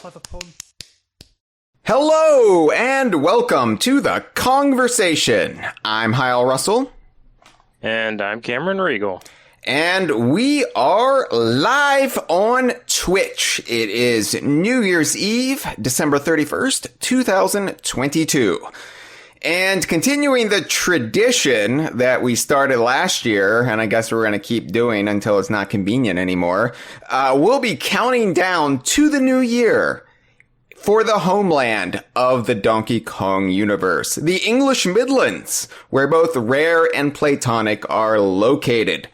clever pun. Hello and welcome to the Kongversation. I'm Hyle Russell. And I'm Cameron Reigle. And we are live on Twitch. It is New Year's Eve, December 31st, 2022. And continuing the tradition that we started last year, and I guess we're going to keep doing until it's not convenient anymore, we'll be counting down to the new year for the homeland of the Donkey Kong universe, the English Midlands, where both Rare and Playtonic are located.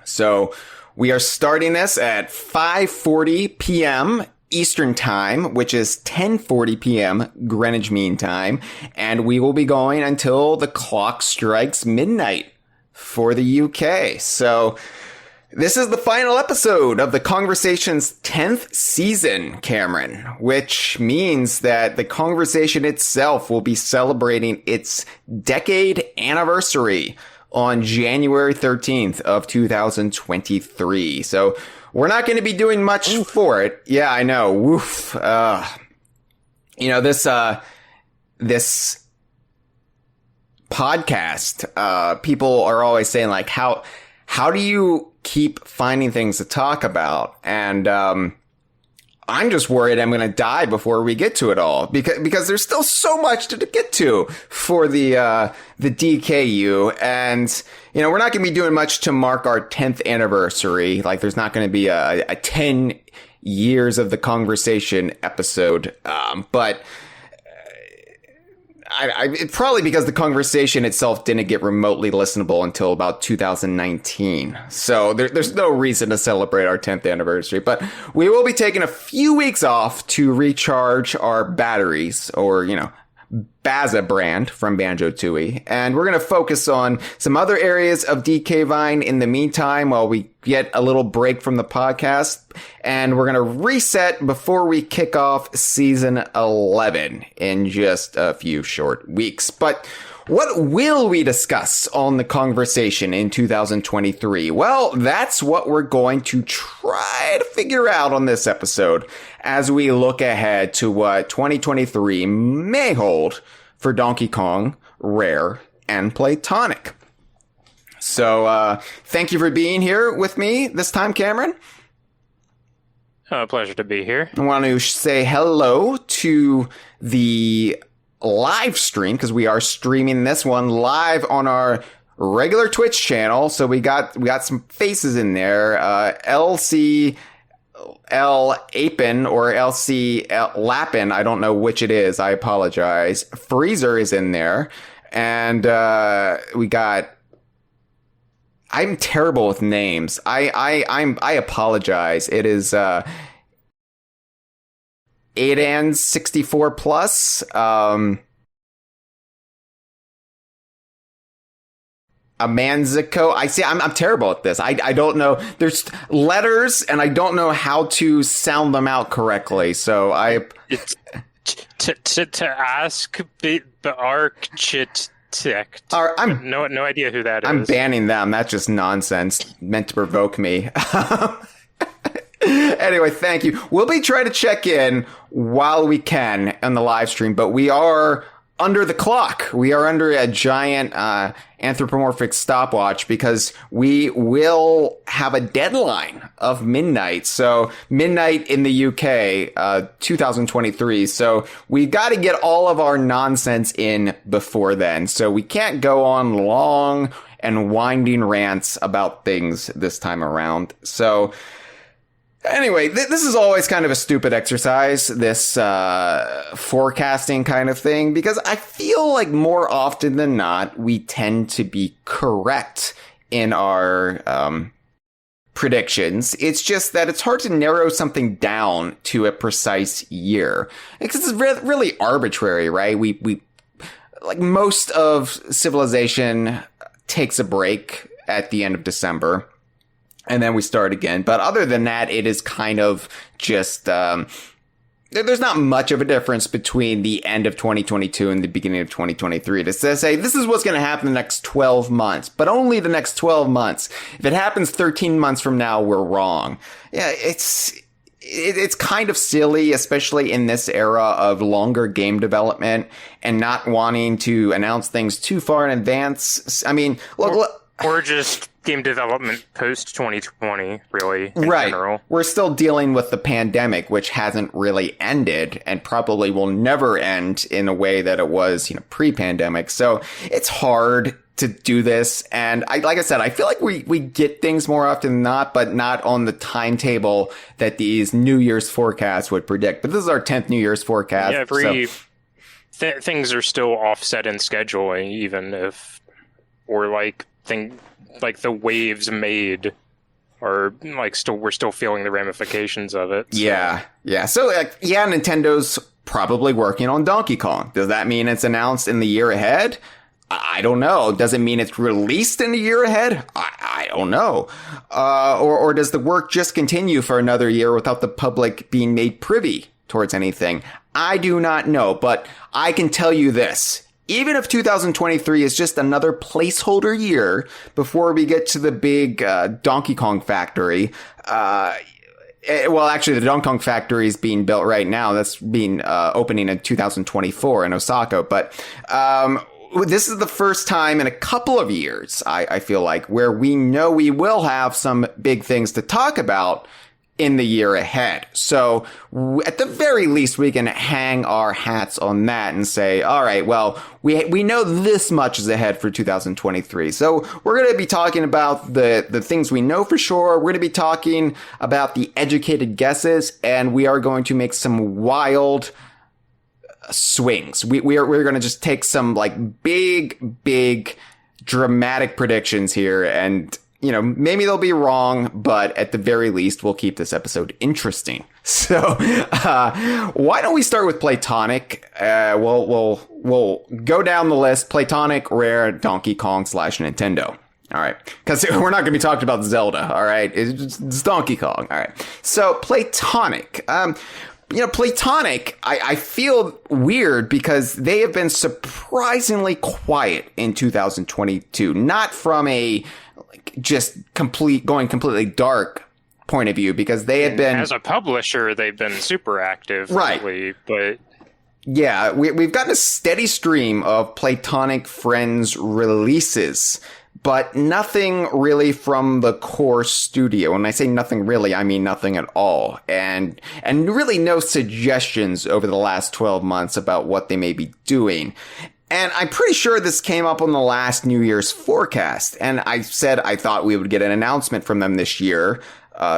So we are starting this at 5:40 p.m. Eastern Time, which is 10:40 p.m. Greenwich Mean Time, and we will be going until the clock strikes midnight for the UK. So this is the final episode of the Kongversation's 10th season, Cameron, which means that the Kongversation itself will be celebrating its decade anniversary on January 13th of 2023. So we're not going to be doing much for it. Yeah, I know. Woof. This podcast, people are always saying like, how do you keep finding things to talk about? And, I'm just worried I'm going to die before we get to it all because there's still so much to get to for the DKU. And, you know, we're not going to be doing much to mark our 10th anniversary. Like there's not going to be a 10 years of the Kongversation episode. But it's probably because the Kongversation itself didn't get remotely listenable until about 2019. So there's no reason to celebrate our 10th anniversary. But we will be taking a few weeks off to recharge our batteries, or, you know, Baza brand from Banjo-Kazooie. And we're going to focus on some other areas of DK Vine in the meantime while we get a little break from the podcast. And we're going to reset before we kick off season 11 in just a few short weeks. But what will we discuss on the Kongversation in 2023? Well, that's what we're going to try to figure out on this episode as we look ahead to what 2023 may hold for Donkey Kong, Rare, and Playtonic. So, thank you for being here with me this time, Cameron. Pleasure to be here. I want to say hello to the live stream, because we are streaming this one live on our regular Twitch channel. So we got some faces in there. LC L Apin or LC Lappin. I don't know which it is. I apologize. Freezer is in there. And we got... I'm terrible with names. I apologize. It is Adan64 plus. Amanzico. I see. I'm terrible at this. I don't know. There's letters, and I don't know how to sound them out correctly. So It's to ask the architect. No idea who that is. I'm banning them. That's just nonsense meant to provoke me. Anyway, thank you. We'll be trying to check in while we can on the live stream, but we are under the clock. We are under a giant anthropomorphic stopwatch because we will have a deadline of midnight. So midnight in the UK, 2023. So we got to get all of our nonsense in before then. So we can't go on long and winding rants about things this time around. So anyway, this is always kind of a stupid exercise, this forecasting kind of thing, because I feel like more often than not, we tend to be correct in our predictions. It's just that it's hard to narrow something down to a precise year. Because it's really arbitrary, right? We like most of civilization takes a break at the end of December. And then we start again. But other than that, it is kind of just, there's not much of a difference between the end of 2022 and the beginning of 2023 to say, this is what's going to happen in the next 12 months, but only the next 12 months. If it happens 13 months from now, we're wrong. Yeah, it's kind of silly, especially in this era of longer game development and not wanting to announce things too far in advance. I mean, look, or just game development post 2020, really, in right. general. We're still dealing with the pandemic, which hasn't really ended and probably will never end in a way that it was, pre-pandemic. So it's hard to do this. And like I said, I feel like we get things more often than not, but not on the timetable that these New Year's forecasts would predict. But this is our 10th New Year's forecast. Yeah, things are still offset in scheduling, even if, or like the waves made are we're still feeling the ramifications of it. So. Yeah. So Nintendo's probably working on Donkey Kong. Does that mean it's announced in the year ahead? I don't know. Does it mean it's released in a year ahead? I don't know. Or does the work just continue for another year without the public being made privy towards anything? I do not know, but I can tell you this. Even if 2023 is just another placeholder year before we get to the big Donkey Kong factory, actually, the Donkey Kong factory is being built right now. That's being opening in 2024 in Osaka. But this is the first time in a couple of years, I feel like, where we know we will have some big things to talk about in the year ahead. So at the very least, we can hang our hats on that and say, all right, well, we know this much is ahead for 2023. So we're going to be talking about the things we know for sure. We're going to be talking about the educated guesses, and we are going to make some wild swings. We're going to just take some big dramatic predictions here, and maybe they'll be wrong, but at the very least, we'll keep this episode interesting. So, why don't we start with Playtonic? We'll go down the list: Playtonic, Rare, Donkey Kong / Nintendo. All right, because we're not going to be talking about Zelda. All right, it's Donkey Kong. All right, so Playtonic. Playtonic, I feel weird because they have been surprisingly quiet in 2022. Not from a going completely dark point of view, because they have been, as a publisher, they've been super active, right? Lately, but yeah, we've gotten a steady stream of Playtonic Friends releases, but nothing really from the core studio. When I say nothing really, I mean nothing at all. And really no suggestions over the last 12 months about what they may be doing. And I'm pretty sure this came up on the last New Year's forecast. And I said I thought we would get an announcement from them this year,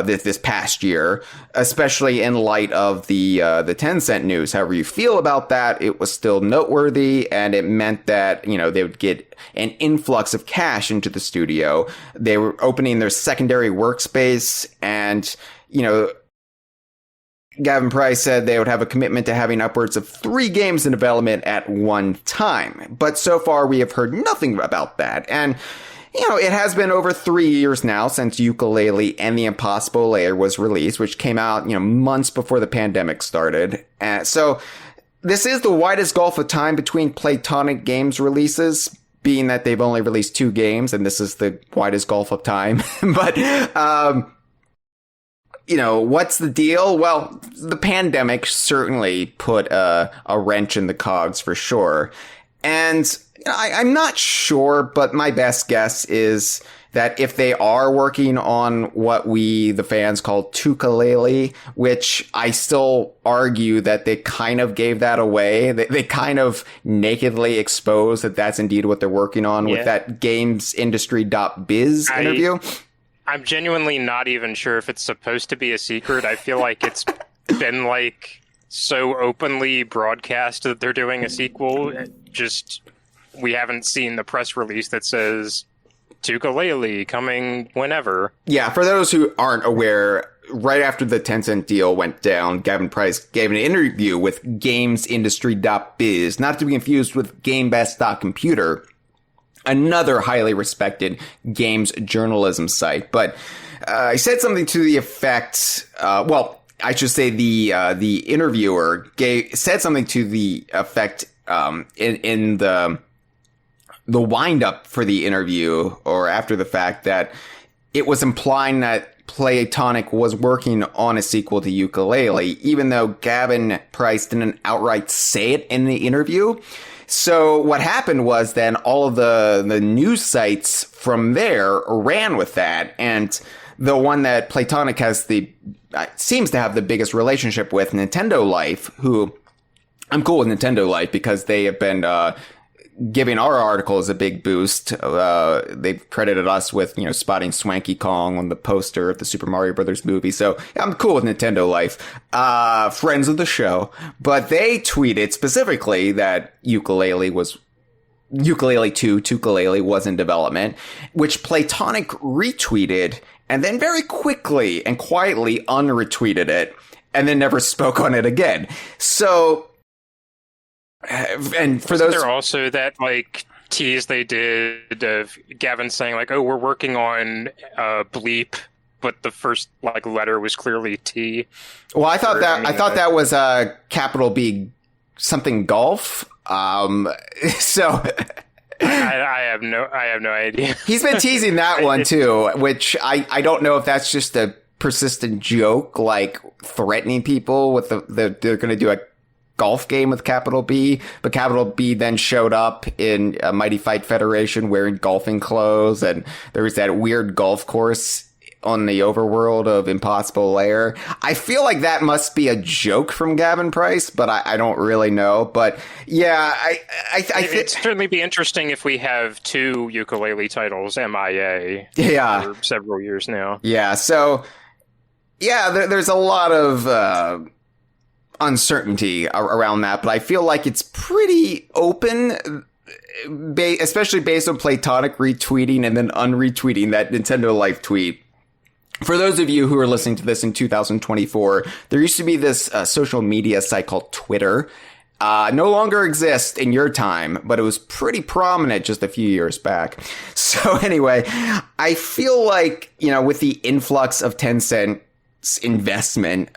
this past year, especially in light of the Tencent news. However you feel about that, it was still noteworthy, and it meant that, they would get an influx of cash into the studio. They were opening their secondary workspace, and, Gavin Price said they would have a commitment to having upwards of 3 games in development at one time. But so far, we have heard nothing about that. And, it has been over 3 years now since Yooka-Laylee and the Impossible Lair was released, which came out, months before the pandemic started. So this is the widest gulf of time between Playtonic games releases, being that they've only released 2 games, and this is the widest gulf of time. But, what's the deal? Well, the pandemic certainly put a wrench in the cogs for sure. And I'm not sure, but my best guess is that if they are working on what we, the fans, call Yooka-Laylee, which I still argue that they kind of gave that away. They kind of nakedly exposed that that's indeed what they're working on with that gamesindustry.biz interview. I'm genuinely not even sure if it's supposed to be a secret. I feel like it's been so openly broadcast that they're doing a sequel. Just we haven't seen the press release that says Yooka-Laylee coming whenever. Yeah, for those who aren't aware, right after the Tencent deal went down, Gavin Price gave an interview with gamesindustry.biz, not to be confused with GameBest.computer, another highly respected games journalism site. But he said something to the effect, I should say the interviewer said something to the effect in the wind up for the interview, or after the fact, that it was implying that Playtonic was working on a sequel to Yooka-Laylee, even though Gavin Price didn't outright say it in the interview. So what happened was then all of the news sites from there ran with that, and the one that Playtonic has seems to have the biggest relationship with, Nintendo Life, who I'm cool with Nintendo Life because they have been giving our articles a big boost. They've credited us with, spotting Swanky Kong on the poster of the Super Mario Brothers movie. So yeah, I'm cool with Nintendo Life. Friends of the show. But they tweeted specifically that Yooka-Laylee 2, Tooka-Laylee was in development, which Playtonic retweeted and then very quickly and quietly unretweeted it and then never spoke on it again. So, and for those, there also that tease they did of Gavin saying "Oh, we're working on bleep," but the first letter was clearly T. Well, I thought that was capital B something golf. So I have no idea. He's been teasing that one too, which I don't know if that's just a persistent joke, threatening people with they're going to do a golf game with capital B, but capital B then showed up in a Mighty Fight Federation wearing golfing clothes, and there was that weird golf course on the overworld of Impossible Lair. I feel like that must be a joke from Gavin Price, but I don't really know. But yeah, it'd certainly be interesting if we have 2 Yooka-Laylee titles MIA for several years now. Yeah, so yeah, there's a lot of uncertainty around that, but I feel like it's pretty open, especially based on Playtonic retweeting and then unretweeting that Nintendo Life tweet. For those of you who are listening to this in 2024, there used to be this social media site called Twitter. No longer exists in your time, but it was pretty prominent just a few years back. So anyway, I feel like, with the influx of Tencent's investment,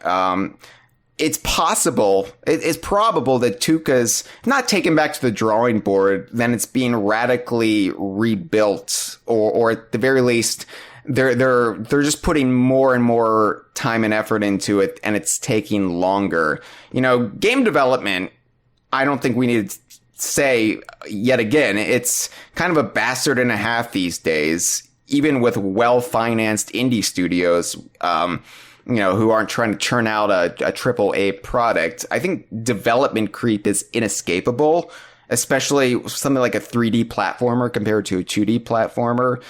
it's probable that Tuka's not taken back to the drawing board, then it's being radically rebuilt, or at the very least, they're just putting more and more time and effort into it, and it's taking longer. Game development, I don't think we need to say yet again, it's kind of a bastard and a half these days, even with well-financed indie studios, who aren't trying to churn out a triple A product. I think development creep is inescapable, especially something like a 3D platformer compared to a 2D platformer,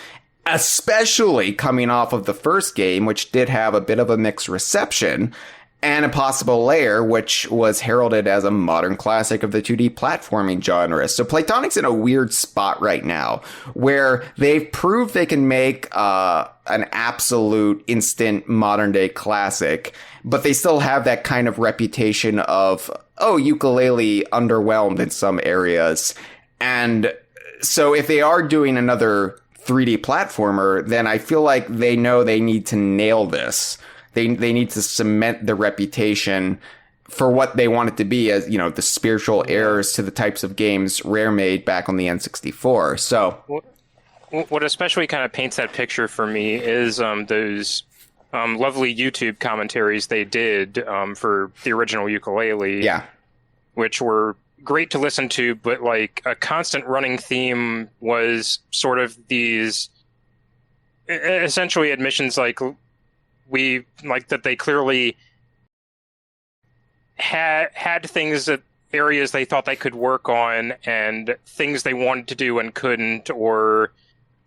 especially coming off of the first game, which did have a bit of a mixed reception, and Impossible Lair, which was heralded as a modern classic of the 2D platforming genre. So Playtonic's in a weird spot right now, where they've proved they can make an absolute instant modern-day classic, but they still have that kind of reputation of, Yooka-Laylee underwhelmed in some areas. And so if they are doing another 3D platformer, then I feel like they know they need to nail this. They need to cement the reputation for what they want it to be as, the spiritual heirs to the types of games Rare made back on the N64. So what especially kind of paints that picture for me is those lovely YouTube commentaries they did for the original Yooka-Laylee. Yeah. Which were great to listen to, but a constant running theme was sort of these essentially admissions that they clearly had things areas they thought they could work on, and things they wanted to do and couldn't, or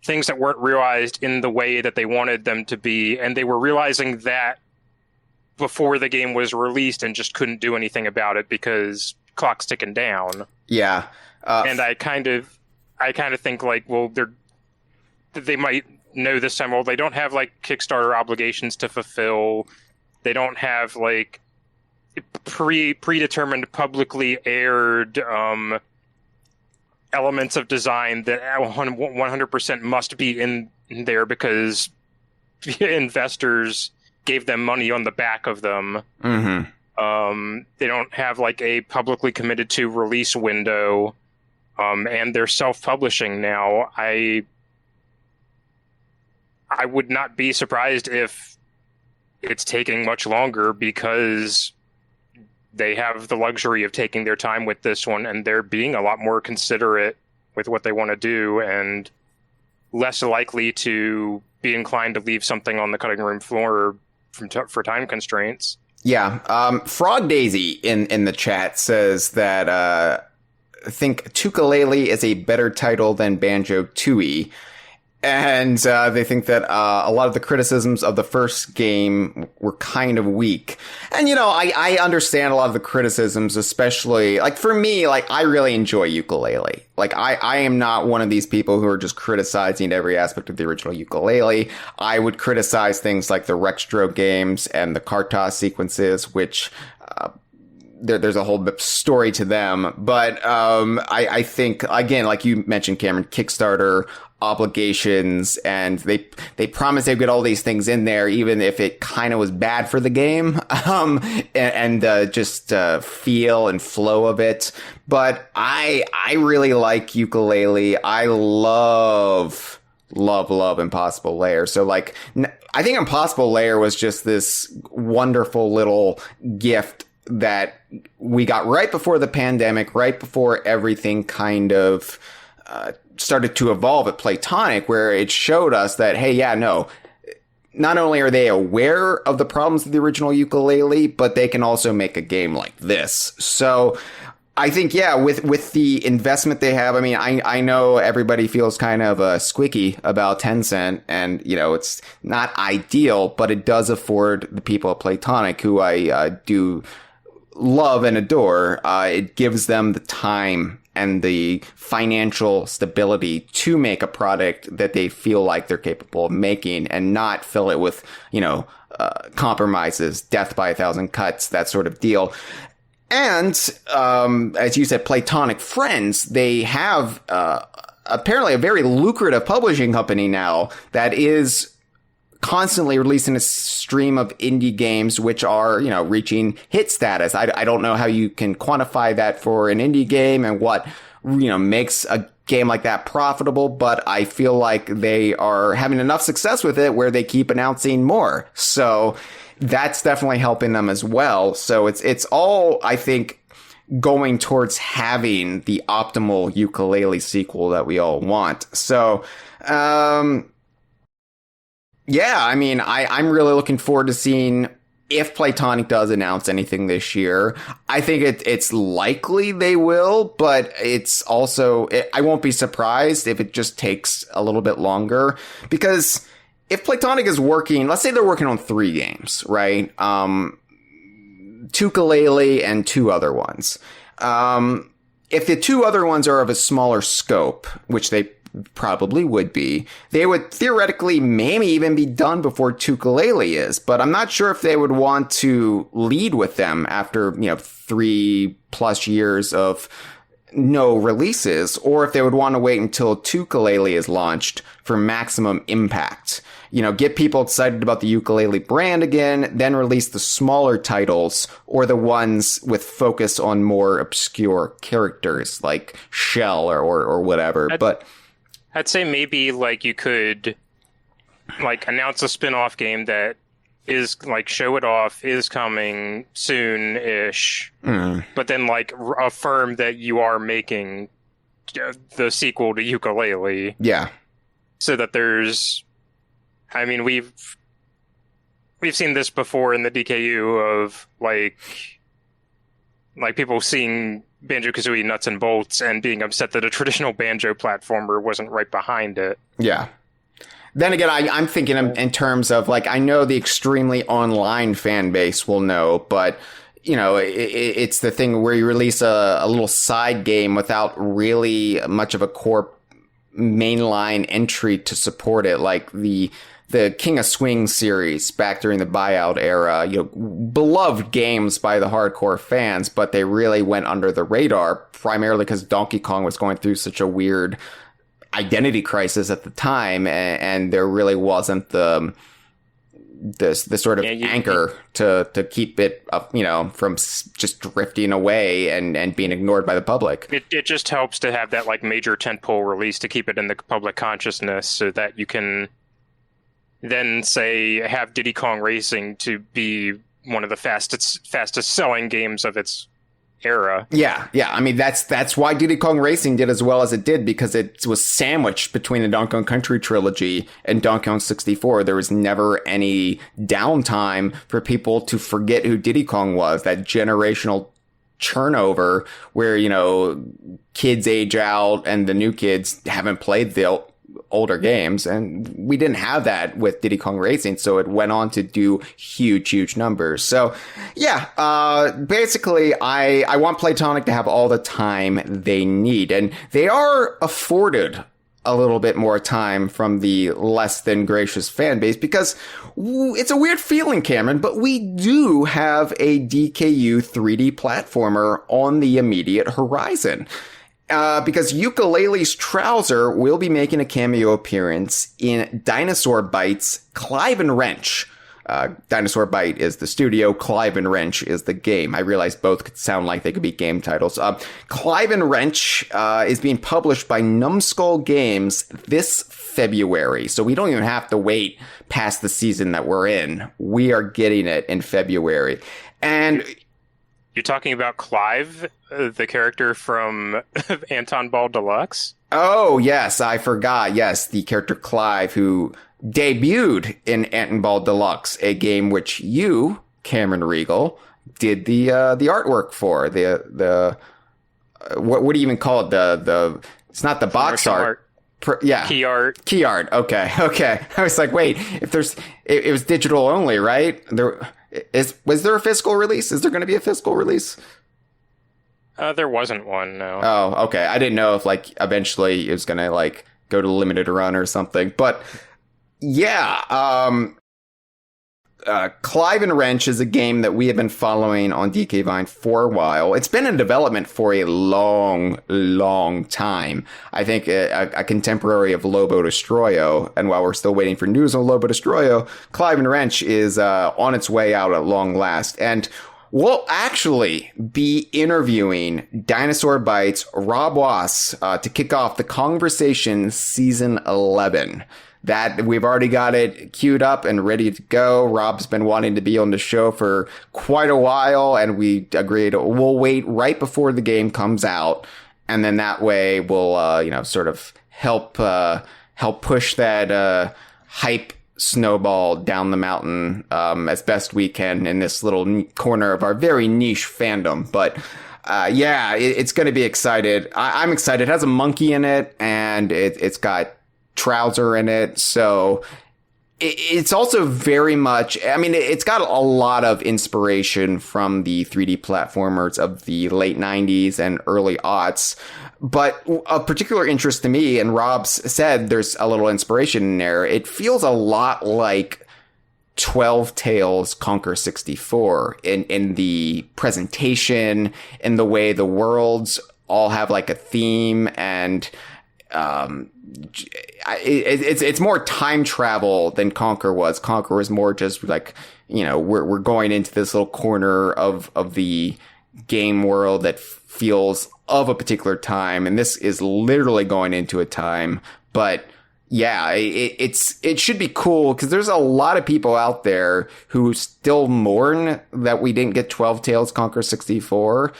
things that weren't realized in the way that they wanted them to be, and they were realizing that before the game was released and just couldn't do anything about it because clock's ticking down. Yeah. And I kind of think they might know this time, they don't have Kickstarter obligations to fulfill. They don't have predetermined publicly aired elements of design that 100% must be in there because investors gave them money on the back of them. Mm-hmm. They don't have a publicly committed to release window, and they're self-publishing now. I would not be surprised if it's taking much longer because they have the luxury of taking their time with this one, and they're being a lot more considerate with what they want to do and less likely to be inclined to leave something on the cutting room floor for time constraints. Yeah. Frog Daisy in the chat says that I think Yooka-Laylee is a better title than Banjo-Tooie. And they think that a lot of the criticisms of the first game were kind of weak. And, I understand a lot of the criticisms, especially, like, for me, like, I really enjoy Yooka-Laylee. Like, I am not one of these people who are just criticizing every aspect of the original Yooka-Laylee. I would criticize things like the Rextro games and the cart toss sequences, which there's a whole story to them. But I think, again, like you mentioned, Cameron, Kickstarter obligations, and they promised they'd get all these things in there, even if it kind of was bad for the game, and just feel and flow of it. But I really like Yooka-Laylee. I love Impossible Lair. So, like, I think Impossible Lair was just this wonderful little gift that we got right before the pandemic, right before everything kind of started to evolve at Playtonic, where it showed us that, hey, yeah, no, not only are they aware of the problems of the original Yooka-Laylee, but they can also make a game like this. So I think, yeah, with the investment they have, I mean, I know everybody feels kind of squicky about Tencent, and, it's not ideal, but it does afford the people at Playtonic, who I do love and adore. It gives them the time and the financial stability to make a product that they feel like they're capable of making, and not fill it with, compromises, death by 1,000 cuts, that sort of deal. And, as you said, Playtonic Friends, they have, apparently a very lucrative publishing company now that is constantly releasing a stream of indie games, which are, reaching hit status. I don't know how you can quantify that for an indie game and what, makes a game like that profitable, but I feel like they are having enough success with it where they keep announcing more. So that's definitely helping them as well. So it's all, I think, going towards having the optimal Yooka-Laylee sequel that we all want. So, yeah, I mean, I'm really looking forward to seeing if Playtonic does announce anything this year. I think it's likely they will, but it's also, I won't be surprised if it just takes a little bit longer, because if Playtonic is working, let's say they're working on 3 games, right? Yooka-Laylee and 2 other ones. If the 2 other ones are of a smaller scope, which they probably would be, they would theoretically maybe even be done before Yooka-Laylee is, but I'm not sure if they would want to lead with them after, 3+ years of no releases, or if they would want to wait until Yooka-Laylee is launched for maximum impact. Get people excited about the Yooka-Laylee brand again, then release the smaller titles, or the ones with focus on more obscure characters like Shell or whatever. I'd say maybe, like, you could, like, announce a spin-off game that is, like, show it off, is coming soon-ish, but then, like, affirm that you are making the sequel to Yooka-Laylee. Yeah. So that there's, I mean, we've seen this before in the DKU of, like people seeing Banjo-Kazooie nuts and bolts and being upset that a traditional Banjo platformer wasn't right behind it. Yeah. Then again, I'm thinking in terms of, like, I know the extremely online fan base will know, but, it's the thing where you release a little side game without really much of a core mainline entry to support it, like the King of Swing series back during the buyout era, beloved games by the hardcore fans, but they really went under the radar primarily because Donkey Kong was going through such a weird identity crisis at the time, and there really wasn't the sort of anchor to keep it up, from just drifting away and being ignored by the public. It just helps to have that, like, major tentpole release to keep it in the public consciousness, so that you can then say have Diddy Kong Racing to be one of the fastest selling games of its era. Yeah. I mean, that's why Diddy Kong Racing did as well as it did, because it was sandwiched between the Donkey Kong Country trilogy and Donkey Kong 64. There was never any downtime for people to forget who Diddy Kong was. That generational turnover where, you know, kids age out and the new kids haven't played the older games, and we didn't have that with Diddy Kong Racing, so it went on to do huge numbers. So yeah, basically I want Playtonic to have all the time they need, and they are afforded a little bit more time from the less than gracious fan base, because it's a weird feeling, Cameron, but we do have a DKU 3D platformer on the immediate horizon. Because Yooka-Laylee's Trouser will be making a cameo appearance in Dinosaur Bite's Clive and Wrench. Dinosaur Bite is the studio, Clive and Wrench is the game. I realize both could sound like they could be game titles. Clive and Wrench is being published by Numbskull Games this February, so we don't even have to wait past the season that we're in. We are getting it in February. And you're talking about Clive, the character from Anton Ball Deluxe? Oh, yes, I forgot. Yes, the character Clive, who debuted in Anton Ball Deluxe, a game which you, Cameron Reigle, did the artwork for. What do you even call it? It's not the box art. Yeah. Key art. Key art. Okay. I was like, wait, it was digital only, right? Was there a physical release? Is there going to be a physical release? There wasn't one, no. Oh, okay. I didn't know if, like, eventually it was going to, like, go to limited run or something. But, yeah, Clive and Wrench is a game that we have been following on DK Vine for a while. It's been in development for a long time. I think a contemporary of Lobo Destroyo. And while we're still waiting for news on Lobo Destroyo, Clive and Wrench is on its way out at long last. And we'll actually be interviewing Dinosaur Bite's Rob Wass to kick off the Kongversation Season 11. That we've already got it queued up and ready to go. Rob's been wanting to be on the show for quite a while, and we agreed we'll wait right before the game comes out, and then that way we'll sort of help push that hype snowball down the mountain as best we can in this little corner of our very niche fandom. But yeah, it's going to be excited. I'm excited. It has a monkey in it, and it's got Trouser in it, so it's also very much, I mean, it's got a lot of inspiration from the 3D platformers of the late 90s and early aughts, but of particular interest to me, and Rob's said there's a little inspiration in there, it feels a lot like 12 Tales Conquer 64 in the presentation, in the way the worlds all have like a theme, and it's more time travel than Conquer was. Conquer was more just like, you know, we're going into this little corner of the game world that feels of a particular time, and this is literally going into a time. But yeah, it should be cool, because there's a lot of people out there who still mourn that we didn't get 12 Tales Conquer 64,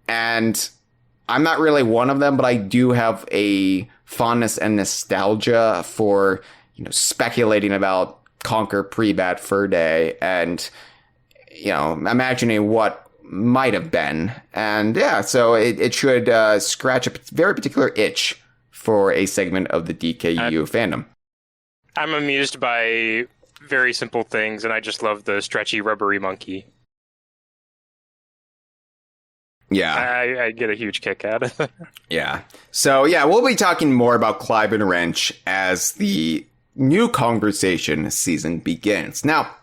and I'm not really one of them, but I do have a fondness and nostalgia for, you know, speculating about Conquer pre-Bad Fur Day and, you know, imagining what might have been. And yeah, so it should scratch a very particular itch for a segment of the DKU fandom. I'm amused by very simple things, and I just love the stretchy, rubbery monkey. Yeah. I get a huge kick out of it. Yeah. So, yeah, we'll be talking more about Clive and Wrench as the new Kongversation season begins. Now,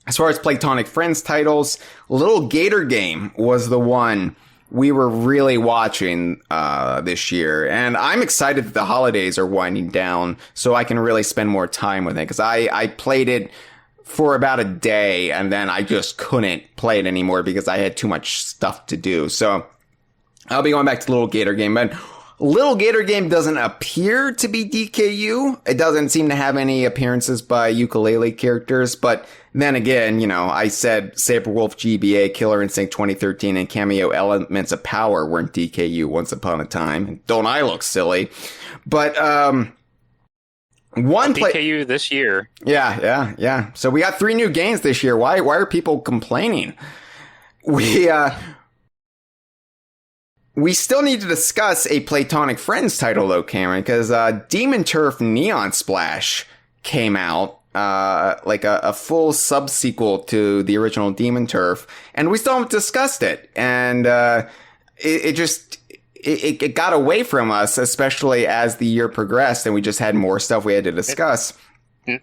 as far as Playtonic Friends titles, Little Gator Game was the one we were really watching this year. And I'm excited that the holidays are winding down so I can really spend more time with it. Because I played it for about a day, and then I just couldn't play it anymore because I had too much stuff to do. So I'll be going back to Little Gator Game. And Little Gator Game doesn't appear to be DKU. It doesn't seem to have any appearances by Yooka-Laylee characters, but then again, I said Saberwolf GBA, Killer Instinct 2013, and Cameo Elements of Power weren't DKU once upon a time. Don't I look silly? But, DKU this year. Yeah. So we got 3 new games this year. Why are people complaining? We still need to discuss a Playtonic Friends title, though, Cameron, because Demon Turf Neon Splash came out, like a full sub-sequel to the original Demon Turf, and we still haven't discussed it. And it got away from us, especially as the year progressed, and we just had more stuff we had to discuss.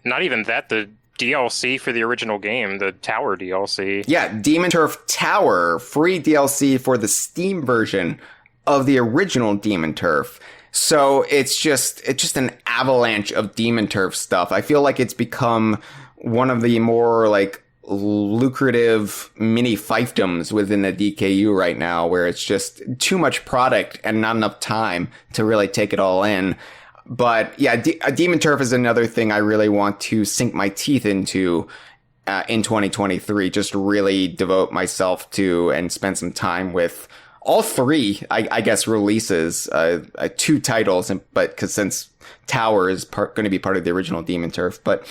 Not even that, the DLC for the original game, the Tower DLC. Yeah, Demon Turf Tower, free DLC for the Steam version of the original Demon Turf. So it's just an avalanche of Demon Turf stuff. I feel like it's become one of the more like lucrative mini fiefdoms within the DKU right now, where it's just too much product and not enough time to really take it all in. But yeah, Demon Turf is another thing I really want to sink my teeth into in 2023. Just really devote myself to and spend some time with all 3, I guess, releases, 2 titles, but because since Tower is going to be part of the original Demon Turf. But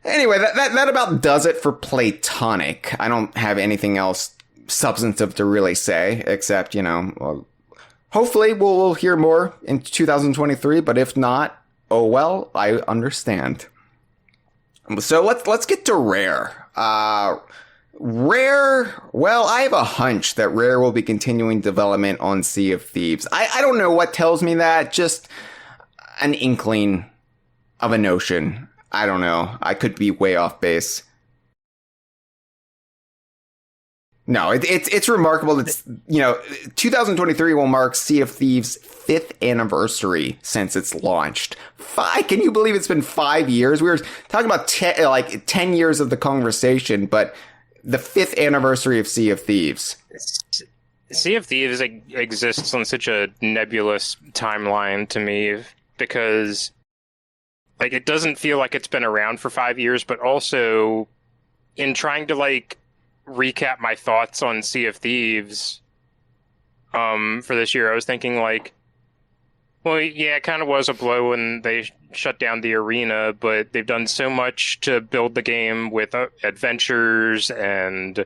anyway, that about does it for Playtonic. I don't have anything else substantive to really say, except, hopefully we'll hear more in 2023, but if not, oh well, I understand. So let's get to Rare. Rare, well, I have a hunch that Rare will be continuing development on Sea of Thieves. I don't know what tells me that, just an inkling of a notion. I don't know. I could be way off base. No, it's remarkable. It's 2023 will mark Sea of Thieves' 5th anniversary since it's launched. Can you believe it's been 5 years? We were talking about 10 years of the Kongversation, but the 5th anniversary of Sea of Thieves. Sea of Thieves exists on such a nebulous timeline to me because, it doesn't feel like it's been around for 5 years, but also in trying to recap my thoughts on Sea of Thieves for this year, I was thinking well, yeah, it kind of was a blow when they shut down the arena, but they've done so much to build the game with adventures and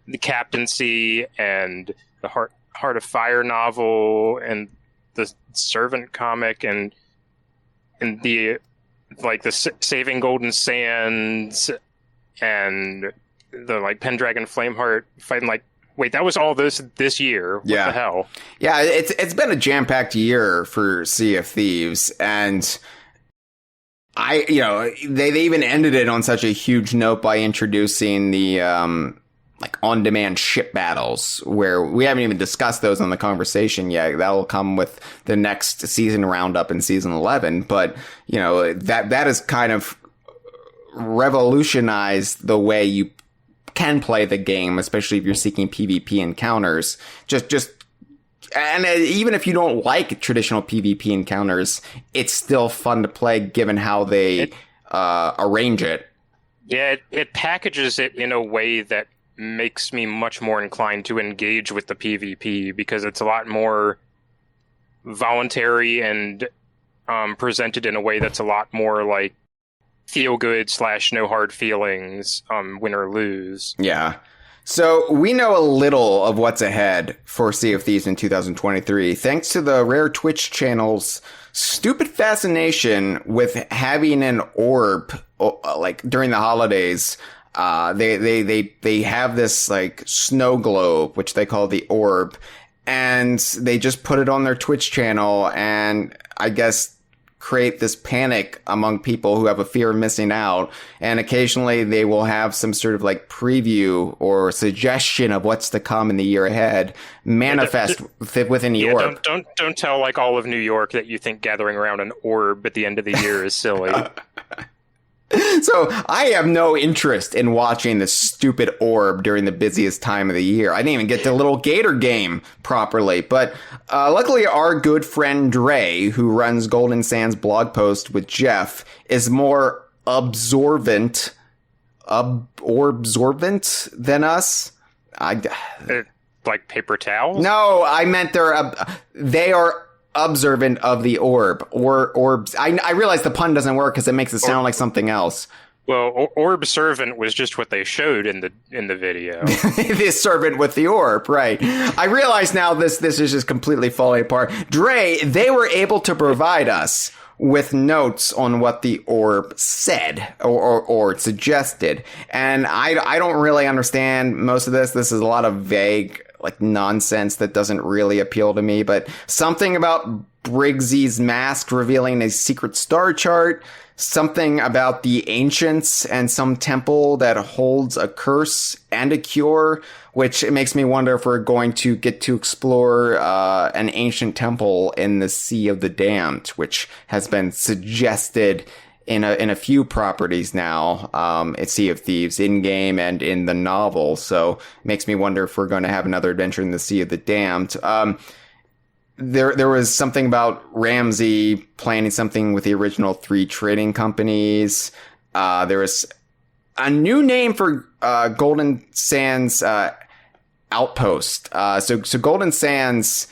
the captaincy and the Heart of Fire novel and the Servant comic and the the Saving Golden Sands and the Pendragon Flameheart fighting wait, that was all this year. What the hell? Yeah, it's been a jam-packed year for Sea of Thieves, and they even ended it on such a huge note by introducing the on-demand ship battles, where we haven't even discussed those on the conversation yet. That'll come with the next season roundup in season 11, but that has kind of revolutionized the way you can play the game, especially if you're seeking PvP encounters. And even if you don't like traditional PvP encounters, it's still fun to play given how they arrange it. Yeah, it packages it in a way that makes me much more inclined to engage with the PvP because it's a lot more voluntary and presented in a way that's a lot more feel good / no hard feelings, win or lose. Yeah. So we know a little of what's ahead for Sea of Thieves in 2023, thanks to the Rare Twitch channel's stupid fascination with having an orb, during the holidays. They have this snow globe, which they call the orb, and they just put it on their Twitch channel, and I guess create this panic among people who have a fear of missing out. And occasionally they will have some sort of preview or suggestion of what's to come in the year ahead manifest within the orb. Don't tell all of New York that you think gathering around an orb at the end of the year is silly. So I have no interest in watching this stupid orb during the busiest time of the year. I didn't even get the little gator game properly. But luckily, our good friend Dre, who runs Golden Sands blog post with Jeff, is more absorbent than us. Like paper towels? No, I meant they are observant of the orb or orbs. I realize the pun doesn't work because it makes it sound like something else. Well, orb servant was just what they showed in the video. The servant with the orb, right? I realize now this is just completely falling apart. Dre, they were able to provide us with notes on what the orb said or suggested, and I don't really understand most of this. This is a lot of vague, like, nonsense that doesn't really appeal to me, but something about Briggsy's mask revealing a secret star chart, something about the ancients and some temple that holds a curse and a cure, which makes me wonder if we're going to get to explore an ancient temple in the Sea of the Damned, which has been suggested in a few properties now, at Sea of Thieves, in-game and in the novel. So it makes me wonder if we're going to have another adventure in the Sea of the Damned. There was something about Ramsey planning something with the original 3 trading companies. There was a new name for Golden Sands Outpost. So Golden Sands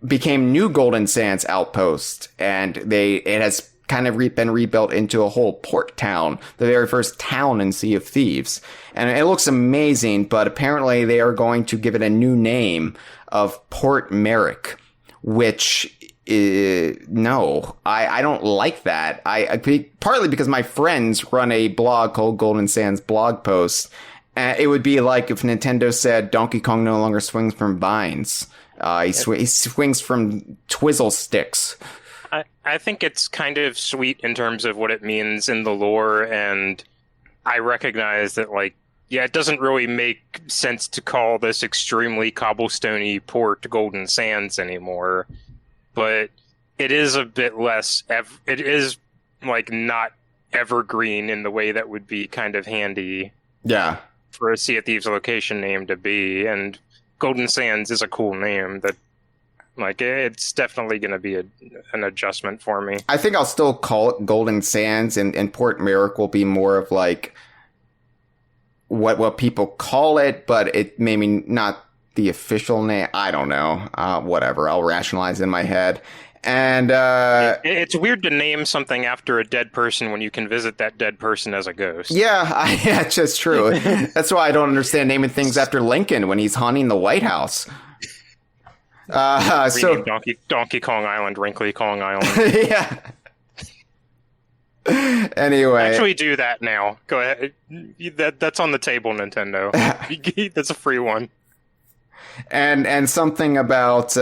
became New Golden Sands Outpost, and it has kind of been rebuilt into a whole port town, the very first town in Sea of Thieves. And it looks amazing, but apparently they are going to give it a new name of Port Merrick, which no, I don't like that. Partly because my friends run a blog called Golden Sands Blog Post. It would be like if Nintendo said Donkey Kong no longer swings from vines. He swings from twizzle sticks. I think it's kind of sweet in terms of what it means in the lore, and I recognize that, like, yeah, it doesn't really make sense to call this extremely cobblestoney port Golden Sands anymore, but it is a bit less, it is, like, not evergreen in the way that would be kind of handy. Yeah. For a Sea of Thieves location name to be, and Golden Sands is a cool name that, like, it's definitely going to be an adjustment for me. I think I'll still call it Golden Sands, and Port Merrick will be more of, like, what people call it, but it maybe not the official name. I don't know. Whatever. I'll rationalize in my head. And it's weird to name something after a dead person when you can visit that dead person as a ghost. Yeah, it's just true. That's why I don't understand naming things after Lincoln when he's haunting the White House. So Donkey Kong Island, Wrinkly Kong Island. Yeah. Anyway, actually do that now. Go ahead. That's on the table, Nintendo. That's a free one. And something about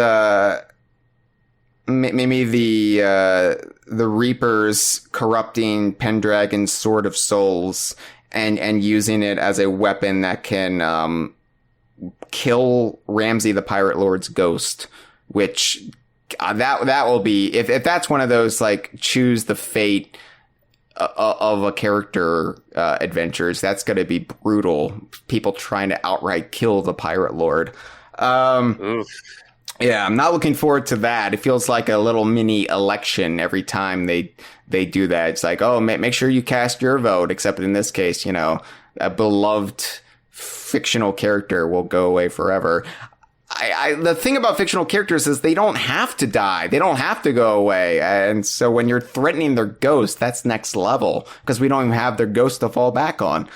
maybe the Reapers corrupting Pendragon's Sword of Souls and using it as a weapon that can kill Ramsey the Pirate Lord's ghost, which that will be, if that's one of those, like, choose the fate of a character adventures, that's going to be brutal. People trying to outright kill the Pirate Lord. Yeah, I'm not looking forward to that. It feels like a little mini election every time they do that. It's like, oh, make sure you cast your vote, except in this case, a beloved fictional character will go away forever. The thing about fictional characters is they don't have to die. They don't have to go away. And so when you're threatening their ghost, that's next level, because we don't even have their ghost to fall back on.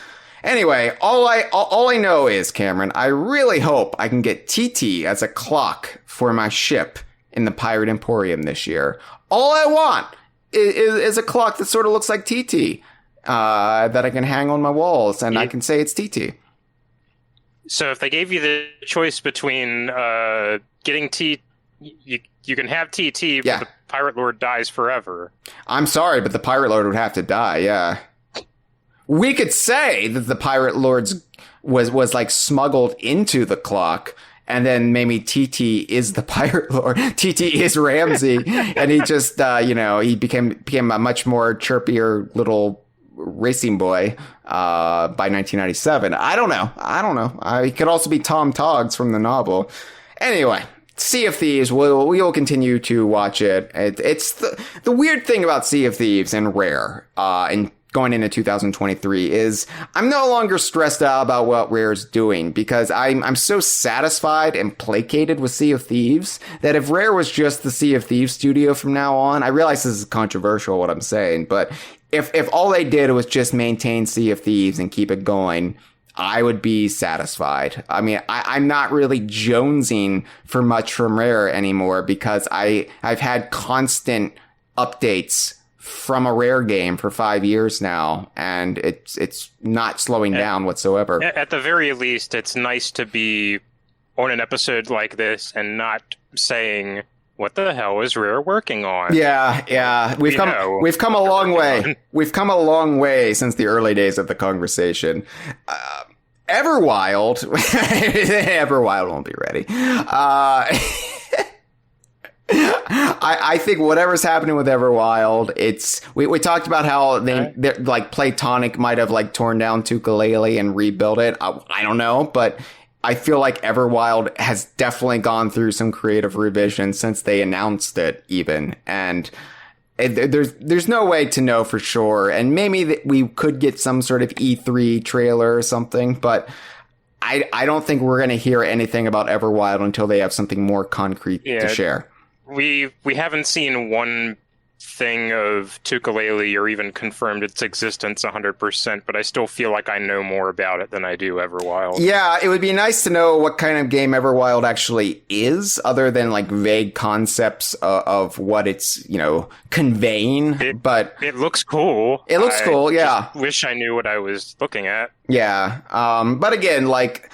Anyway, all I know is, Cameron, I really hope I can get TT as a clock for my ship in the Pirate Emporium this year. All I want is a clock that sort of looks like TT, that I can hang on my walls, and I can say it's TT. So if they gave you the choice between getting you can have TT, but the Pirate Lord dies forever. I'm sorry, but the Pirate Lord would have to die, yeah. We could say that the Pirate Lord's was like smuggled into the clock, and then maybe TT is the Pirate Lord. TT is Ramsey, and he just, he became a much more chirpier little Racing Boy by 1997. I don't know. It could also be Tom Toggs from the novel. Anyway, Sea of Thieves, we'll continue to watch it. It's the weird thing about Sea of Thieves and Rare, and going into 2023 is I'm no longer stressed out about what Rare's doing because I'm so satisfied and placated with Sea of Thieves that if Rare was just the Sea of Thieves studio from now on, I realize this is controversial what I'm saying, but if all they did was just maintain Sea of Thieves and keep it going, I would be satisfied. I mean, I'm not really jonesing for much from Rare anymore because I've had constant updates from a Rare game for 5 years now, and it's not slowing down whatsoever. At the very least, it's nice to be on an episode like this and not saying, what the hell is Rare working on? Yeah. We've come a long way. We've come a long way since the early days of the Kongversation. Everwild. Everwild won't be ready. I think whatever's happening with Everwild, we talked about how they're like Playtonic might have like torn down Yooka-Laylee and rebuilt it. I don't know, but I feel like Everwild has definitely gone through some creative revisions since they announced it even. And there's no way to know for sure. And maybe we could get some sort of E3 trailer or something, but I don't think we're going to hear anything about Everwild until they have something more concrete to share. We haven't seen one thing of Yooka-Laylee or even confirmed its existence 100%, but I still feel like I know more about it than I do Everwild. Yeah, it would be nice to know what kind of game Everwild actually is, other than like vague concepts of what it's, conveying. But it looks cool. It looks cool, yeah. Just wish I knew what I was looking at. Yeah, but again, like,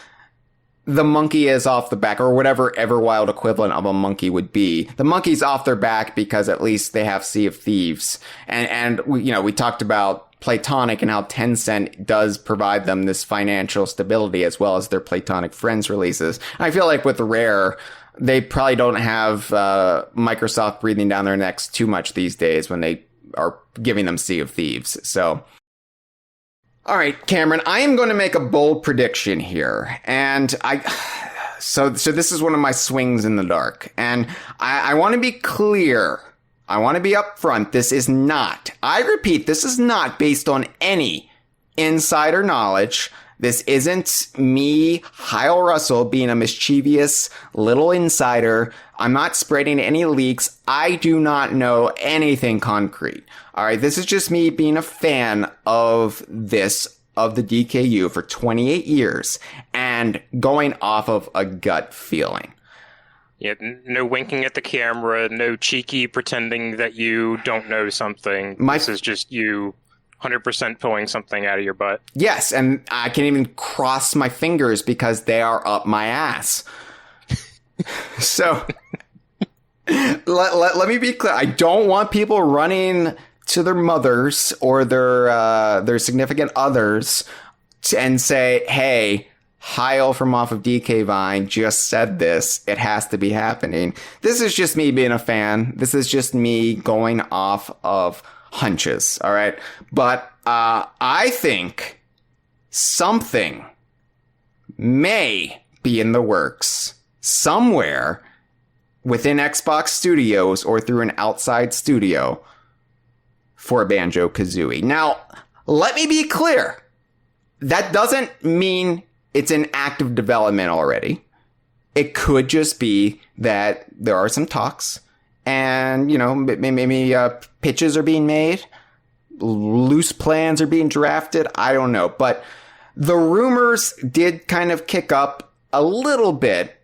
the monkey is off the back, or whatever Everwild equivalent of a monkey would be. The monkey's off their back because at least they have Sea of Thieves. And we talked about Playtonic and how Tencent does provide them this financial stability as well as their Playtonic Friends releases. I feel like with Rare, they probably don't have Microsoft breathing down their necks too much these days when they are giving them Sea of Thieves. So, all right, Cameron, I am going to make a bold prediction here. And so this is one of my swings in the dark. And I want to be clear. I want to be upfront. This is not based on any insider knowledge. This isn't me, Hyle Russell, being a mischievous little insider. I'm not spreading any leaks. I do not know anything concrete. All right, this is just me being a fan of the DKU for 28 years and going off of a gut feeling. Yeah, no winking at the camera, no cheeky pretending that you don't know something. This is just you 100% pulling something out of your butt. Yes, and I can even cross my fingers because they are up my ass. So, let me be clear. I don't want people running to their mothers or their significant others and say, hey, Hyle from off of DK Vine just said this. It has to be happening. This is just me being a fan. This is just me going off of hunches. All right. But I think something may be in the works somewhere within Xbox Studios or through an outside studio for Banjo-Kazooie. Now, let me be clear. That doesn't mean it's in active development already. It could just be that there are some talks and, maybe pitches are being made. Loose plans are being drafted. I don't know. But the rumors did kind of kick up a little bit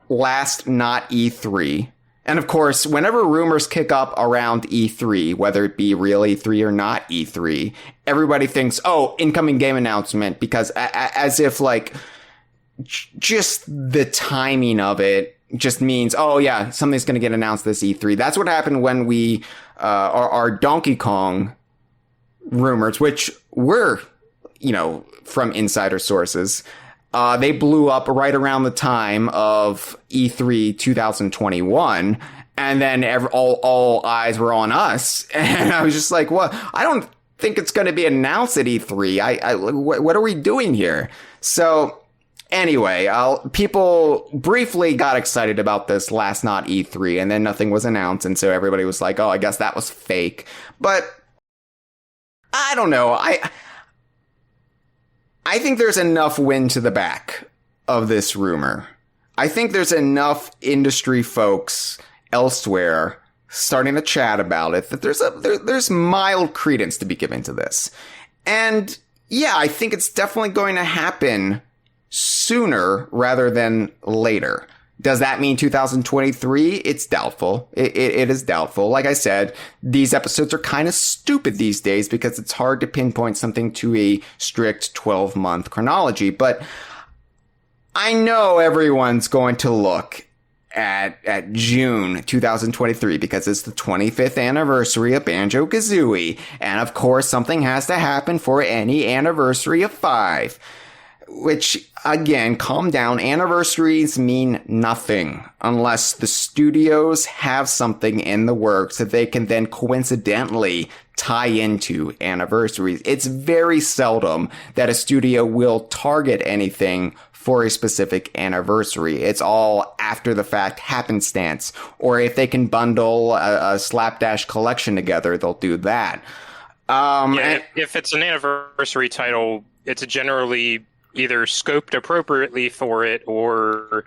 last not E3. And of course, whenever rumors kick up around E3, whether it be real E3 or not E3, everybody thinks, oh, incoming game announcement, because as if like just the timing of it just means, oh yeah, something's going to get announced this E3. That's what happened when we, our Donkey Kong rumors, which were, from insider sources, they blew up right around the time of E3 2021, and then all eyes were on us. And I was just like, well, I don't think it's going to be announced at E3. What are we doing here? So anyway, people briefly got excited about this last not E3, and then nothing was announced, and so everybody was like, oh, I guess that was fake. But I don't know. I think there's enough wind to the back of this rumor. I think there's enough industry folks elsewhere starting to chat about it that there's mild credence to be given to this. And yeah, I think it's definitely going to happen sooner rather than later. Does that mean 2023? It's doubtful. It is doubtful. Like I said, these episodes are kind of stupid these days because it's hard to pinpoint something to a strict 12-month chronology. But I know everyone's going to look at June 2023 because it's the 25th anniversary of Banjo-Kazooie. And of course, something has to happen for any anniversary of 5. Which, again, calm down. Anniversaries mean nothing unless the studios have something in the works that they can then coincidentally tie into anniversaries. It's very seldom that a studio will target anything for a specific anniversary. It's all after the fact happenstance. Or if they can bundle a slapdash collection together, they'll do that. If it's an anniversary title, it's generally either scoped appropriately for it or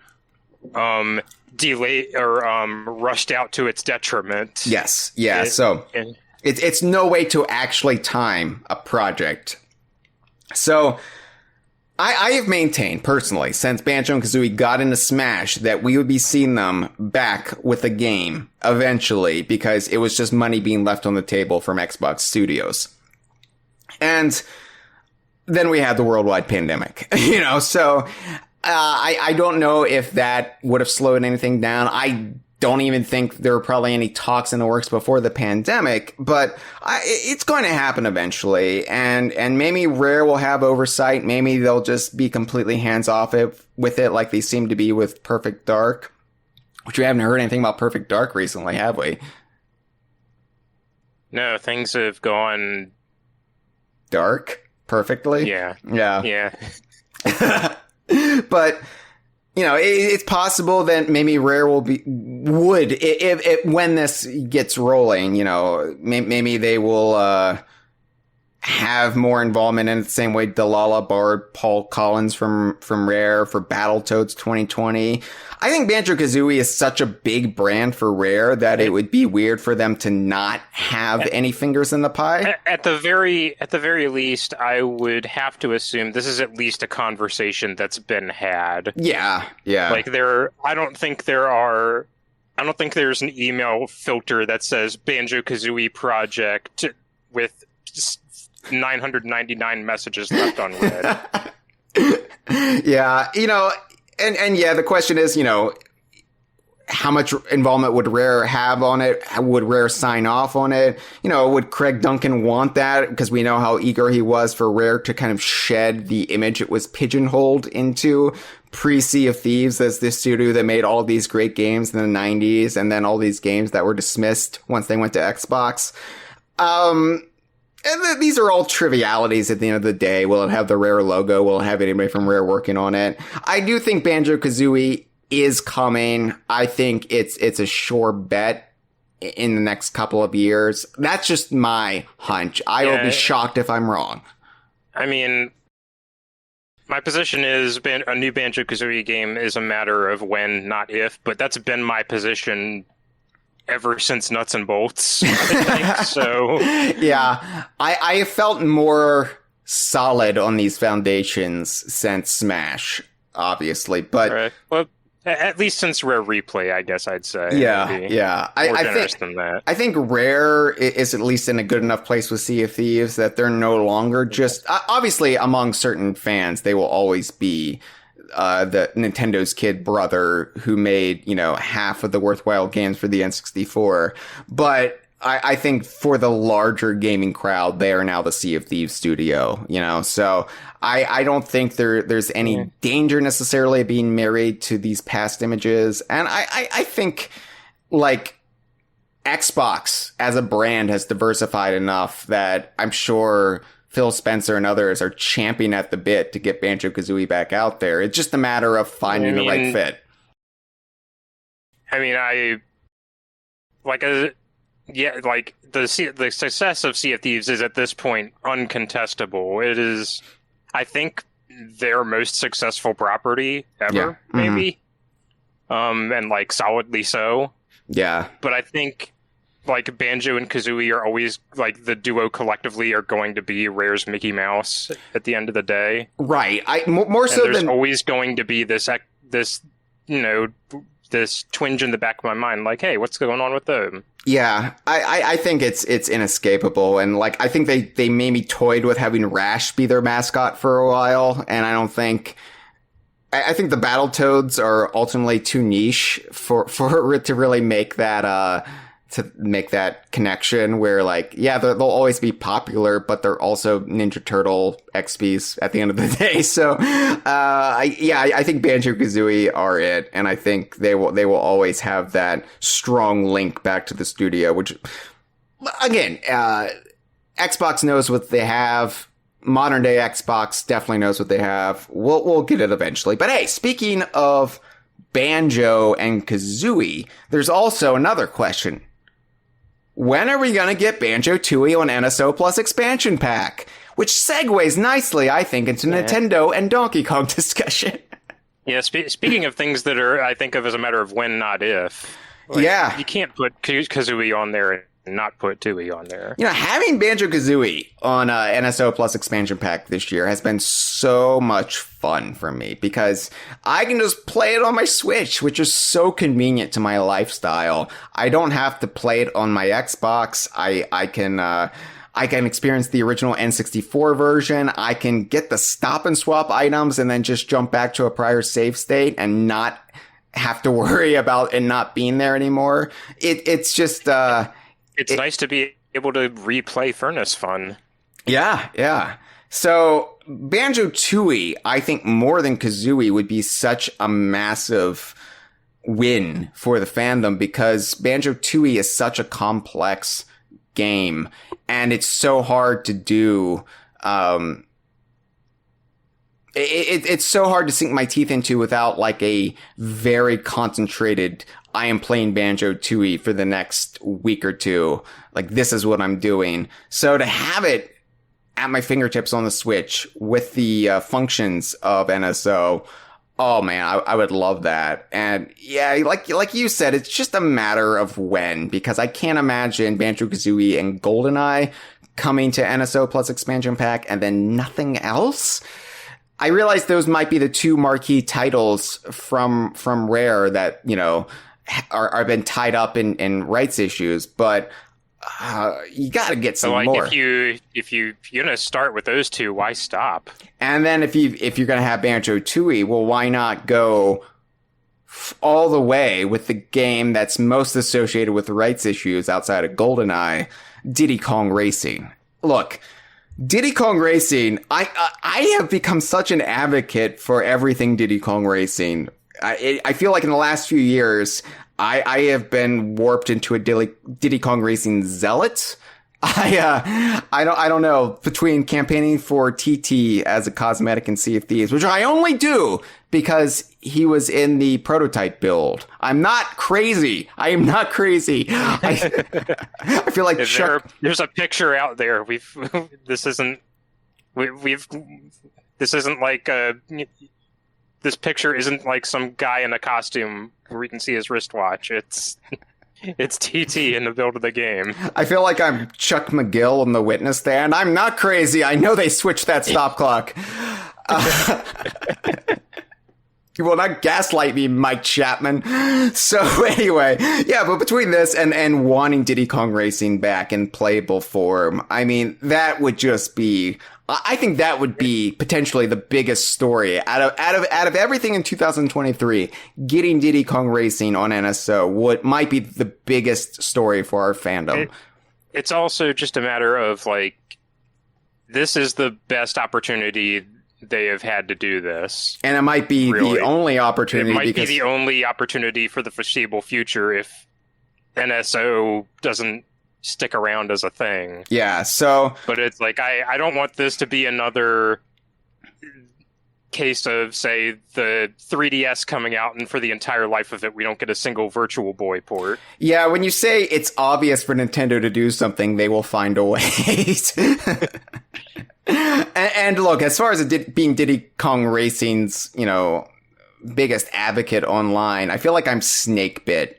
delayed or rushed out to its detriment. Yes. Yeah. It's no way to actually time a project. So I have maintained personally since Banjo and Kazooie got into Smash that we would be seeing them back with a game eventually because it was just money being left on the table from Xbox Studios. And then we had the worldwide pandemic, so I don't know if that would have slowed anything down. I don't even think there were probably any talks in the works before the pandemic, but it's going to happen eventually. And maybe Rare will have oversight. Maybe they'll just be completely hands off with it like they seem to be with Perfect Dark, which we haven't heard anything about Perfect Dark recently, have we? No, things have gone dark perfectly. Yeah. But it's possible that maybe Rare would if when this gets rolling, maybe they will have more involvement in it the same way Delilah borrowed Paul Collins from Rare for Battletoads 2020. I think Banjo-Kazooie is such a big brand for Rare that it would be weird for them to not have any fingers in the pie. At the very least, I would have to assume this is at least a conversation that's been had. Yeah. I don't think there's an email filter that says Banjo-Kazooie project with 999 messages left unread. Yeah, and yeah, the question is, how much involvement would Rare have on it? Would Rare sign off on it? Would Craig Duncan want that? Because we know how eager he was for Rare to kind of shed the image it was pigeonholed into pre-Sea of Thieves as this studio that made all these great games in the 90s and then all these games that were dismissed once they went to Xbox. And these are all trivialities at the end of the day. Will it have the Rare logo? Will it have anybody from Rare working on it? I do think Banjo-Kazooie is coming. I think it's a sure bet in the next couple of years. That's just my hunch. I will be shocked if I'm wrong. I mean, my position is a new Banjo-Kazooie game is a matter of when, not if, but that's been my position ever since Nuts and Bolts, I think, so. Yeah, I have felt more solid on these foundations since Smash, obviously, but... Right. Well, at least since Rare Replay, I guess I'd say. Yeah. I think Rare is at least in a good enough place with Sea of Thieves that they're no longer just... Obviously, among certain fans, they will always be... the Nintendo's kid brother who made, half of the worthwhile games for the N64. But I think for the larger gaming crowd, they are now the Sea of Thieves studio, so I don't think there's any danger necessarily of being married to these past images. And I think Xbox as a brand has diversified enough that I'm sure Phil Spencer and others are champing at the bit to get Banjo-Kazooie back out there. It's just a matter of finding the right fit. I mean, the success of Sea of Thieves is at this point uncontestable. It is, I think, their most successful property ever, maybe. And like solidly so. Yeah. But I think like Banjo and Kazooie are always like the duo collectively are going to be Rare's Mickey Mouse at the end of the day. Right. More so there's than always going to be this this twinge in the back of my mind, like, hey, what's going on with them? Yeah, I think it's inescapable, and like I think they maybe toyed with having Rash be their mascot for a while, and I think the Battletoads are ultimately too niche for it to really make that connection where like, yeah, they'll always be popular, but they're also Ninja Turtle XPs at the end of the day. So, I think Banjo-Kazooie are it. And I think they will always have that strong link back to the studio, which again, Xbox knows what they have. Modern day Xbox definitely knows what they have. We'll get it eventually. But hey, speaking of Banjo and Kazooie, there's also another question. When are we going to get Banjo-Tooie on NSO Plus expansion pack? Which segues nicely, I think, into Nintendo and Donkey Kong discussion. Yeah, speaking of things that are, I think of as a matter of when, not if. Like, yeah. You can't put Kazooie on there and not put Tooie on there. You know, having Banjo-Kazooie on NSO Plus expansion pack this year has been so much fun for me because I can just play it on my Switch, which is so convenient to my lifestyle. I don't have to play it on my Xbox. I can experience the original N64 version. I can get the stop and swap items and then just jump back to a prior save state and not have to worry about it not being there anymore. It's just it's nice to be able to replay Furnace Fun. Yeah. So Banjo-Tooie, I think more than Kazooie would be such a massive win for the fandom because Banjo-Tooie is such a complex game and it's so hard to do. It's so hard to sink my teeth into without like a very concentrated, I am playing Banjo-Tooie for the next week or two. Like, this is what I'm doing. So to have it at my fingertips on the Switch with the functions of NSO, oh man, I would love that. And yeah, like you said, it's just a matter of when, because I can't imagine Banjo-Kazooie and GoldenEye coming to NSO Plus expansion pack and then nothing else. I realize those might be the two marquee titles from Rare that, you know, are been tied up in rights issues, but you got to get some more. If you're gonna start with those two, why stop? And then if you're gonna have Banjo-Tooie, well, why not go all the way with the game that's most associated with rights issues outside of GoldenEye, Diddy Kong Racing? Look, Diddy Kong Racing, I have become such an advocate for everything Diddy Kong Racing. I feel like in the last few years, I have been warped into a Diddy Kong Racing zealot. I don't know, between campaigning for TT as a cosmetic in Sea of Thieves, which I only do because he was in the prototype build. I'm not crazy. I am not crazy. I feel like there's a picture out there. This isn't like this picture isn't like some guy in a costume where we can see his wristwatch. It's TT in the build of the game. I feel like I'm Chuck McGill in The Witness Stand. I'm not crazy. I know they switched that stop clock. You will not gaslight me, Mike Chapman. So anyway, yeah, but between this and wanting Diddy Kong Racing back in playable form, I mean, that would just be... I think that would be potentially the biggest story out of everything in 2023. Getting Diddy Kong Racing on NSO might be the biggest story for our fandom. It's also just a matter of like, this is the best opportunity they have had to do this, and it might be the only opportunity. It might be the only opportunity for the foreseeable future if NSO doesn't stick around as a thing. Yeah, so... But it's like, I don't want this to be another case of, say, the 3DS coming out, and for the entire life of it, we don't get a single Virtual Boy port. Yeah, when you say it's obvious for Nintendo to do something, they will find a way. and look, as far as being Diddy Kong Racing's, biggest advocate online, I feel like I'm snake bit.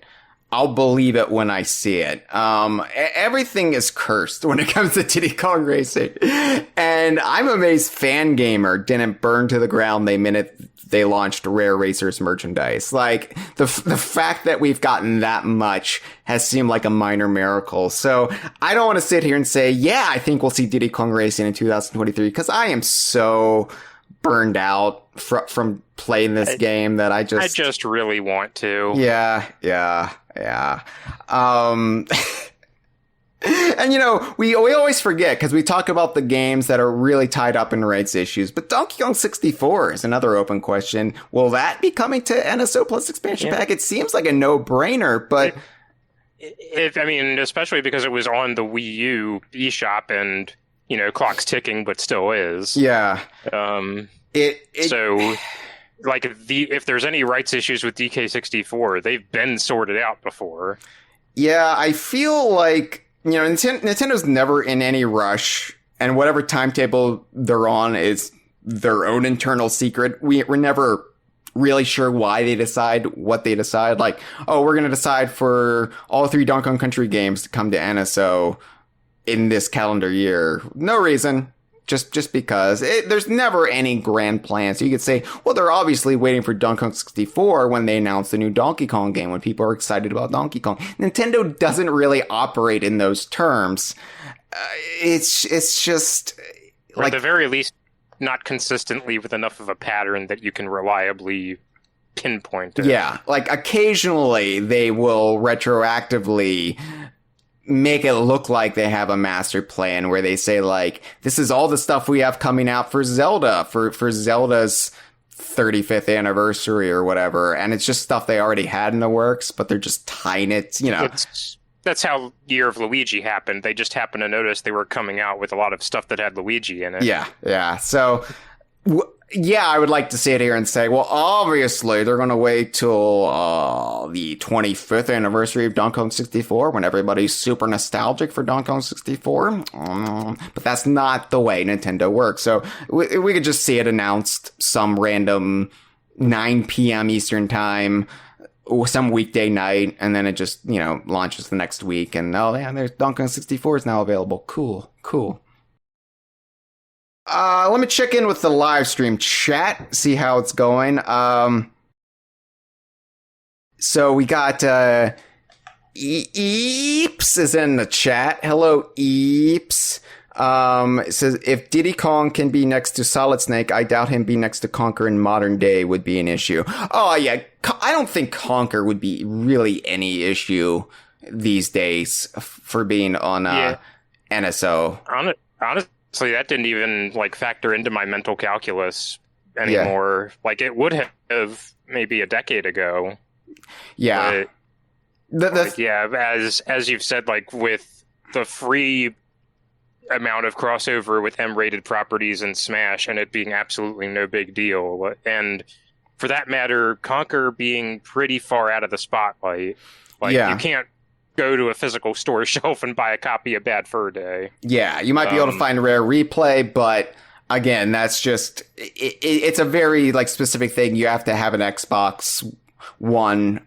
I'll believe it when I see it. Everything is cursed when it comes to Diddy Kong Racing. And I'm amazed Fangamer didn't burn to the ground the minute they launched Rare Racers merchandise. Like, the fact that we've gotten that much has seemed like a minor miracle. So I don't want to sit here and say, yeah, I think we'll see Diddy Kong Racing in 2023, because I am so burned out from playing this game that I just really want to. Yeah. And we always forget, because we talk about the games that are really tied up in rights issues, but Donkey Kong 64 is another open question. Will that be coming to NSO Plus expansion pack? It seems like a no-brainer, but especially because it was on the Wii U eShop, and clock's ticking, but still is. Yeah. So, like, if there's any rights issues with DK64, they've been sorted out before. Yeah, I feel like, Nintendo's never in any rush, and whatever timetable they're on is their own internal secret. We're never really sure why they decide what they decide. Like, oh, we're going to decide for all 3 Donkey Kong Country games to come to NSO in this calendar year. No reason. Just because. There's never any grand plan. So you could say, well, they're obviously waiting for Donkey Kong 64 when they announce the new Donkey Kong game, when people are excited about Donkey Kong. Nintendo doesn't really operate in those terms. It's just... Or at the very least, not consistently with enough of a pattern that you can reliably pinpoint it. Yeah, like occasionally they will retroactively make it look like they have a master plan where they say, like, this is all the stuff we have coming out for Zelda, for Zelda's 35th anniversary or whatever, and it's just stuff they already had in the works, but they're just tying it, That's how Year of Luigi happened. They just happened to notice they were coming out with a lot of stuff that had Luigi in it. Yeah. So, I would like to sit here and say, well, obviously, they're going to wait till the 25th anniversary of Donkey Kong 64 when everybody's super nostalgic for Donkey Kong 64. But that's not the way Nintendo works. So we could just see it announced some random 9 p.m. Eastern time, some weekday night, and then it just, launches the next week. And, there's Donkey Kong 64 is now available. Cool. Let me check in with the live stream chat, see how it's going. So we got Eeps is in the chat. Hello, Eeps. It says, if Diddy Kong can be next to Solid Snake, I doubt him being next to Conker in modern day would be an issue. Oh, yeah. I don't think Conker would be really any issue these days for being on NSO. Honestly, that didn't even factor into my mental calculus anymore. Yeah. Like, it would have maybe a decade ago. Yeah. But, as you've said, with the free amount of crossover with M-rated properties in Smash, and it being absolutely no big deal, and for that matter, Conker being pretty far out of the spotlight. You can't go to a physical store shelf and buy a copy of Bad Fur Day. Yeah, you might be able to find Rare Replay, but again, that's just... It's a very, specific thing. You have to have an Xbox One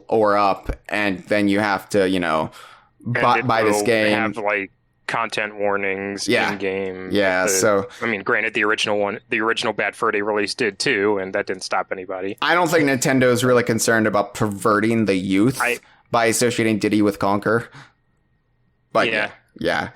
or up, and then you have to, buy this game. Have, content warnings in game. Yeah, granted, the original Bad Fur Day release did too, and that didn't stop anybody. I don't think Nintendo is really concerned about perverting the youth by associating Diddy with Conker. But yeah.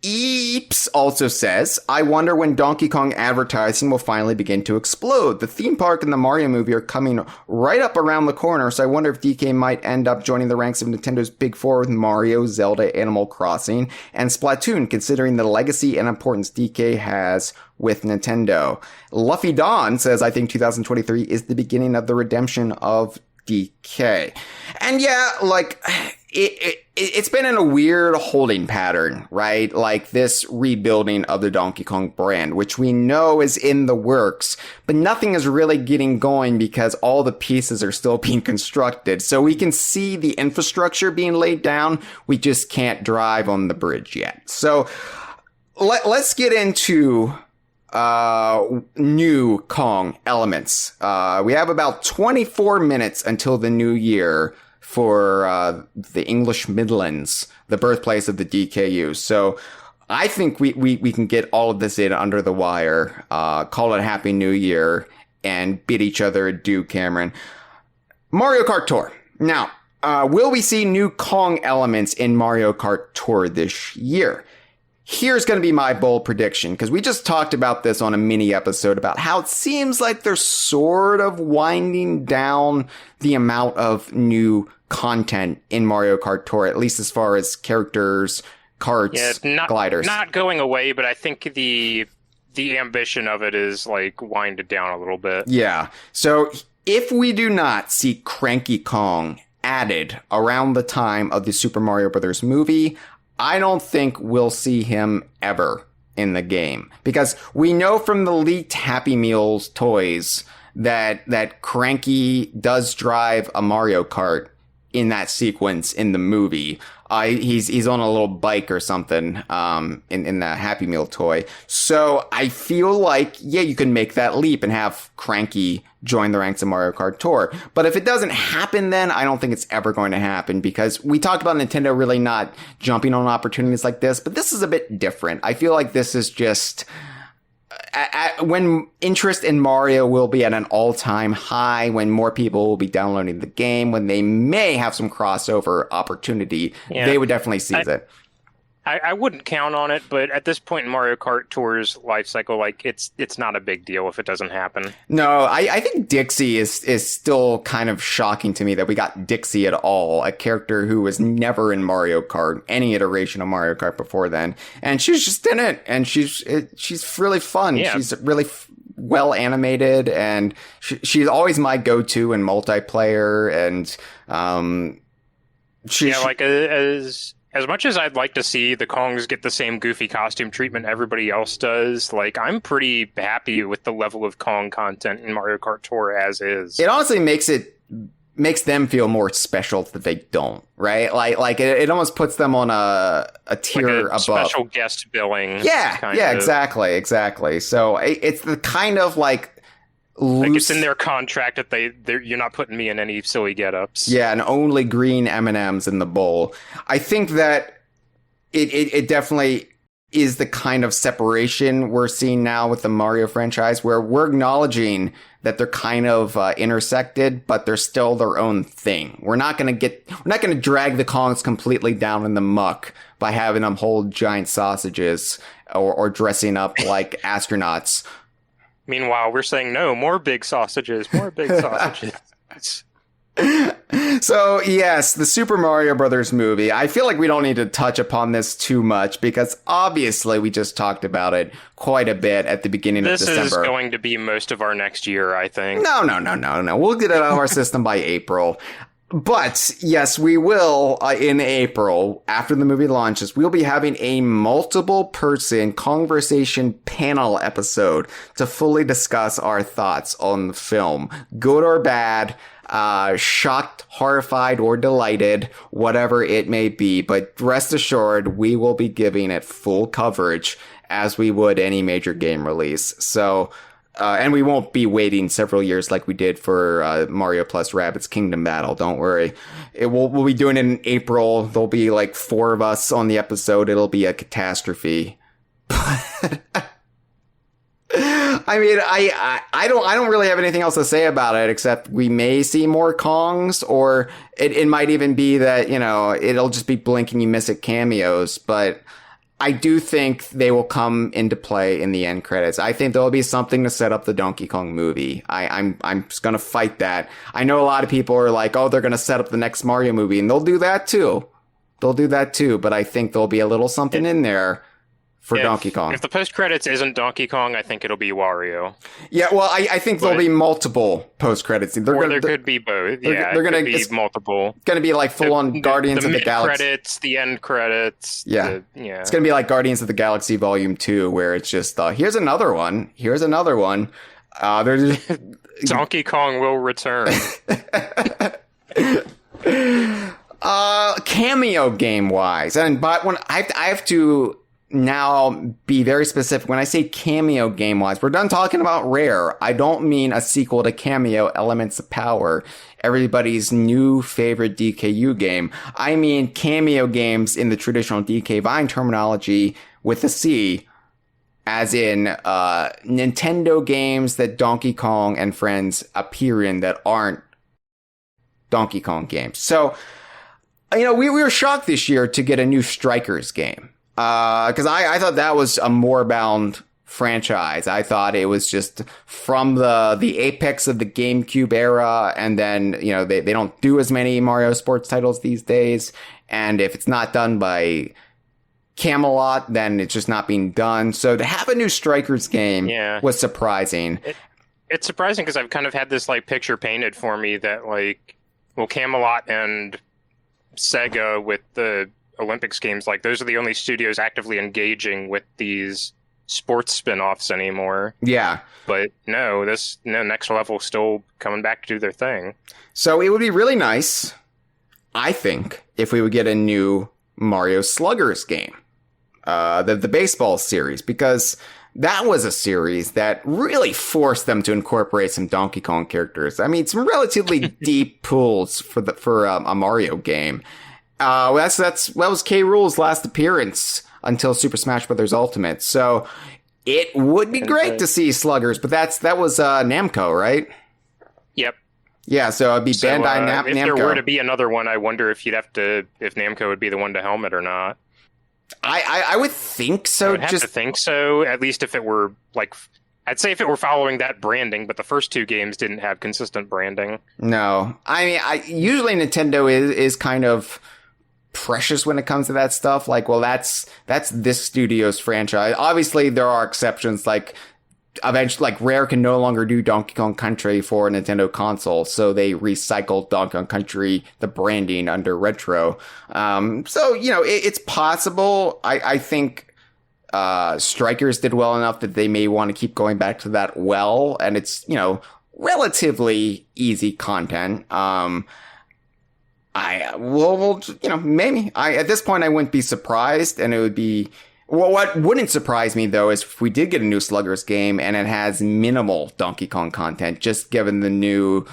Eeps also says, I wonder when Donkey Kong advertising will finally begin to explode. The theme park and the Mario movie are coming right up around the corner, so I wonder if DK might end up joining the ranks of Nintendo's Big Four with Mario, Zelda, Animal Crossing, and Splatoon, considering the legacy and importance DK has with Nintendo. Luffy Dawn says, I think 2023 is the beginning of the redemption of DK. And yeah, like, it's been in a weird holding pattern, right? Like this rebuilding of the Donkey Kong brand, which we know is in the works, but nothing is really getting going because all the pieces are still being constructed. So we can see the infrastructure being laid down. We just can't drive on the bridge yet. So let's get into new Kong elements. We have about 24 minutes until the new year for the English Midlands, the birthplace of the DKU. So I think we can get all of this in under the wire, call it a Happy New Year, and bid each other adieu, Cameron. Mario Kart Tour. Now, will we see new Kong elements in Mario Kart Tour this year? Here's going to be my bold prediction, because we just talked about this on a mini episode about how it seems like they're sort of winding down the amount of new content in Mario Kart Tour, at least as far as characters, carts, gliders. Not going away, but I think the ambition of it is like winded down a little bit. Yeah. So if we do not see Cranky Kong added around the time of the Super Mario Brothers movie, I don't think we'll see him ever in the game, because we know from the leaked Happy Meals toys that Cranky does drive a Mario Kart in that sequence in the movie. He's on a little bike or something in the Happy Meal toy. So I feel like, yeah, you can make that leap and have Cranky join the ranks of Mario Kart Tour. But if it doesn't happen, then I don't think it's ever going to happen, because we talked about Nintendo really not jumping on opportunities like this, but this is a bit different. I feel like this is just when interest in Mario will be at an all-time high, when more people will be downloading the game, when they may have some crossover opportunity, they would definitely seize it. I wouldn't count on it, but at this point in Mario Kart Tour's life cycle, like it's not a big deal if it doesn't happen. No, I think Dixie is still kind of shocking to me that we got Dixie at all, a character who was never in Mario Kart, any iteration of Mario Kart before then, and she's just in it, and she's really fun. Yeah. She's really well animated, and she's always my go-to in multiplayer, and As much as I'd like to see the Kongs get the same goofy costume treatment everybody else does, like, I'm pretty happy with the level of Kong content in Mario Kart Tour as is. It honestly makes them feel more special that they don't, right? Like it almost puts them on a tier above. Special guest billing. Yeah, exactly. So it's the kind of like it's in their contract that you're not putting me in any silly get-ups. Yeah, and only green M&Ms in the bowl. I think that it definitely is the kind of separation we're seeing now with the Mario franchise, where we're acknowledging that they're kind of intersected, but they're still their own thing. We're not going to drag the Kongs completely down in the muck by having them hold giant sausages or dressing up like astronauts. Meanwhile, we're saying, no, more big sausages. So, yes, the Super Mario Brothers movie. I feel like we don't need to touch upon this too much, because obviously we just talked about it quite a bit at the beginning of December. This is going to be most of our next year, I think. No. We'll get it out of our system by April. But, yes, we will, in April, after the movie launches, we'll be having a multiple-person Kongversation panel episode to fully discuss our thoughts on the film. Good or bad, shocked, horrified, or delighted, whatever it may be. But rest assured, we will be giving it full coverage as we would any major game release. So... and we won't be waiting several years like we did for Mario plus Rabbids Kingdom Battle. Don't worry. We'll be doing it in April. There'll be like 4 of us on the episode. It'll be a catastrophe. I mean, I don't really have anything else to say about it, except we may see more Kongs, or it might even be that, it'll just be blink and you miss it cameos, but I do think they will come into play in the end credits. I think there'll be something to set up the Donkey Kong movie. I'm just gonna fight that. I know a lot of people are like, oh, they're gonna set up the next Mario movie, and they'll do that too. But I think there'll be a little something in there for Donkey Kong. If the post credits isn't Donkey Kong, I think it'll be Wario. Yeah, well, I think there'll be multiple post credits. There could be both. They're going to be multiple. It's going to be like full on Guardians of the Galaxy credits, the end credits. Yeah, it's going to be like Guardians of the Galaxy Volume 2, where it's just here's another one. Here's another one. There's Donkey Kong will return. Cameo game wise, but when I have to now be very specific. When I say cameo game wise, we're done talking about Rare. I don't mean a sequel to Cameo Elements of Power, everybody's new favorite DKU game. I mean cameo games in the traditional DK Vine terminology with a C, as in Nintendo games that Donkey Kong and friends appear in that aren't Donkey Kong games. So, we were shocked this year to get a new Strikers game. Because I thought that was a Moorbound franchise. I thought it was just from the apex of the GameCube era, and then, they don't do as many Mario sports titles these days, and if it's not done by Camelot, then it's just not being done. So to have a new Strikers game was surprising. It's surprising because I've kind of had this picture painted for me that Camelot and Sega with the Olympics games, those are the only studios actively engaging with these sports spin-offs anymore. Yeah. But no, Next Level still coming back to do their thing. So it would be really nice, I think, if we would get a new Mario Sluggers game. The baseball series, because that was a series that really forced them to incorporate some Donkey Kong characters. I mean, some relatively deep pulls for a Mario game. That was K. Rool's last appearance until Super Smash Bros. Ultimate. So it would be great to see Sluggers, but that was Namco, right? Yep. Yeah, so it'd be Bandai Namco. If there were to be another one, I wonder if if Namco would be the one to helm it or not. I would think so. I would have to think so, at least if it were I'd say if it were following that branding, but the first two games didn't have consistent branding. No. I mean, usually Nintendo is kind of precious when it comes to that stuff. That's this studio's franchise. Obviously, there are exceptions, eventually, Rare can no longer do Donkey Kong Country for a Nintendo console, so they recycled Donkey Kong Country, the branding, under Retro. So, it's possible. I think Strikers did well enough that they may want to keep going back to that well, and it's, relatively easy content. Maybe. At this point, I wouldn't be surprised, and it would be... Well, what wouldn't surprise me, though, is if we did get a new Sluggers game and it has minimal Donkey Kong content, just given the new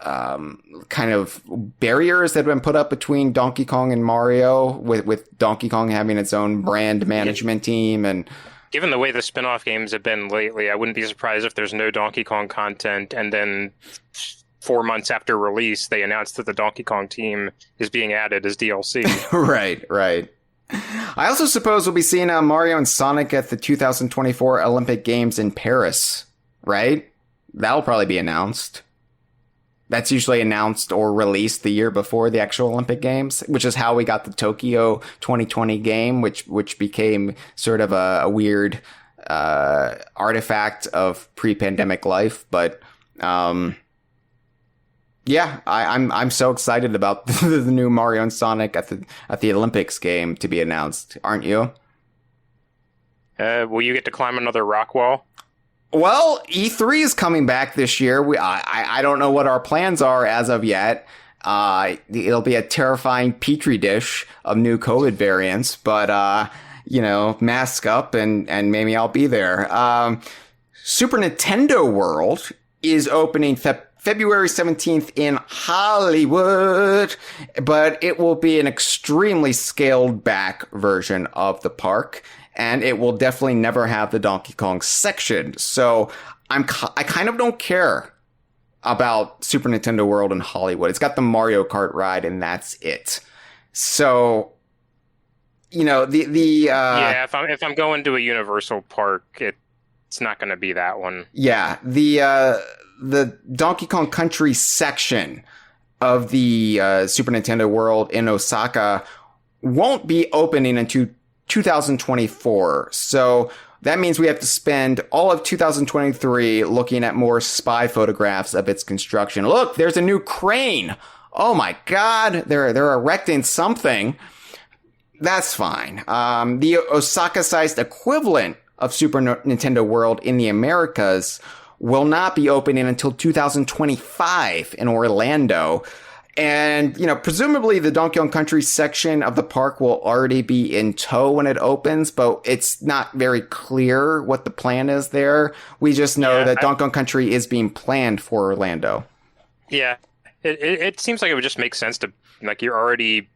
kind of barriers that have been put up between Donkey Kong and Mario, with Donkey Kong having its own brand management team. And given the way the spin-off games have been lately, I wouldn't be surprised if there's no Donkey Kong content, and then 4 months after release, they announced that the Donkey Kong team is being added as DLC. Right. I also suppose we'll be seeing Mario and Sonic at the 2024 Olympic Games in Paris, right? That'll probably be announced. That's usually announced or released the year before the actual Olympic Games, which is how we got the Tokyo 2020 game, which became sort of a weird artifact of pre-pandemic life. But yeah, I'm so excited about the new Mario and Sonic at the Olympics game to be announced, aren't you? Will you get to climb another rock wall? Well, E3 is coming back this year. I don't know what our plans are as of yet. It'll be a terrifying petri dish of new COVID variants, but mask up and maybe I'll be there. Super Nintendo World is opening February 17th in Hollywood, but it will be an extremely scaled back version of the park, and it will definitely never have the Donkey Kong section. So I kind of don't care about Super Nintendo World in Hollywood. It's got the Mario Kart ride, and that's it. So, if I'm going to a Universal park, it's not going to be that one. Yeah, the Donkey Kong Country section of the Super Nintendo World in Osaka won't be opening until 2024. So that means we have to spend all of 2023 looking at more spy photographs of its construction. Look, there's a new crane. Oh my God, they're erecting something. That's fine. The Osaka-sized equivalent of Super Nintendo World in the Americas will not be opening until 2025 in Orlando. And, presumably the Donkey Kong Country section of the park will already be in tow when it opens, but it's not very clear what the plan is there. We just know that Donkey Kong Country is being planned for Orlando. Yeah, it seems like it would just make sense to, you already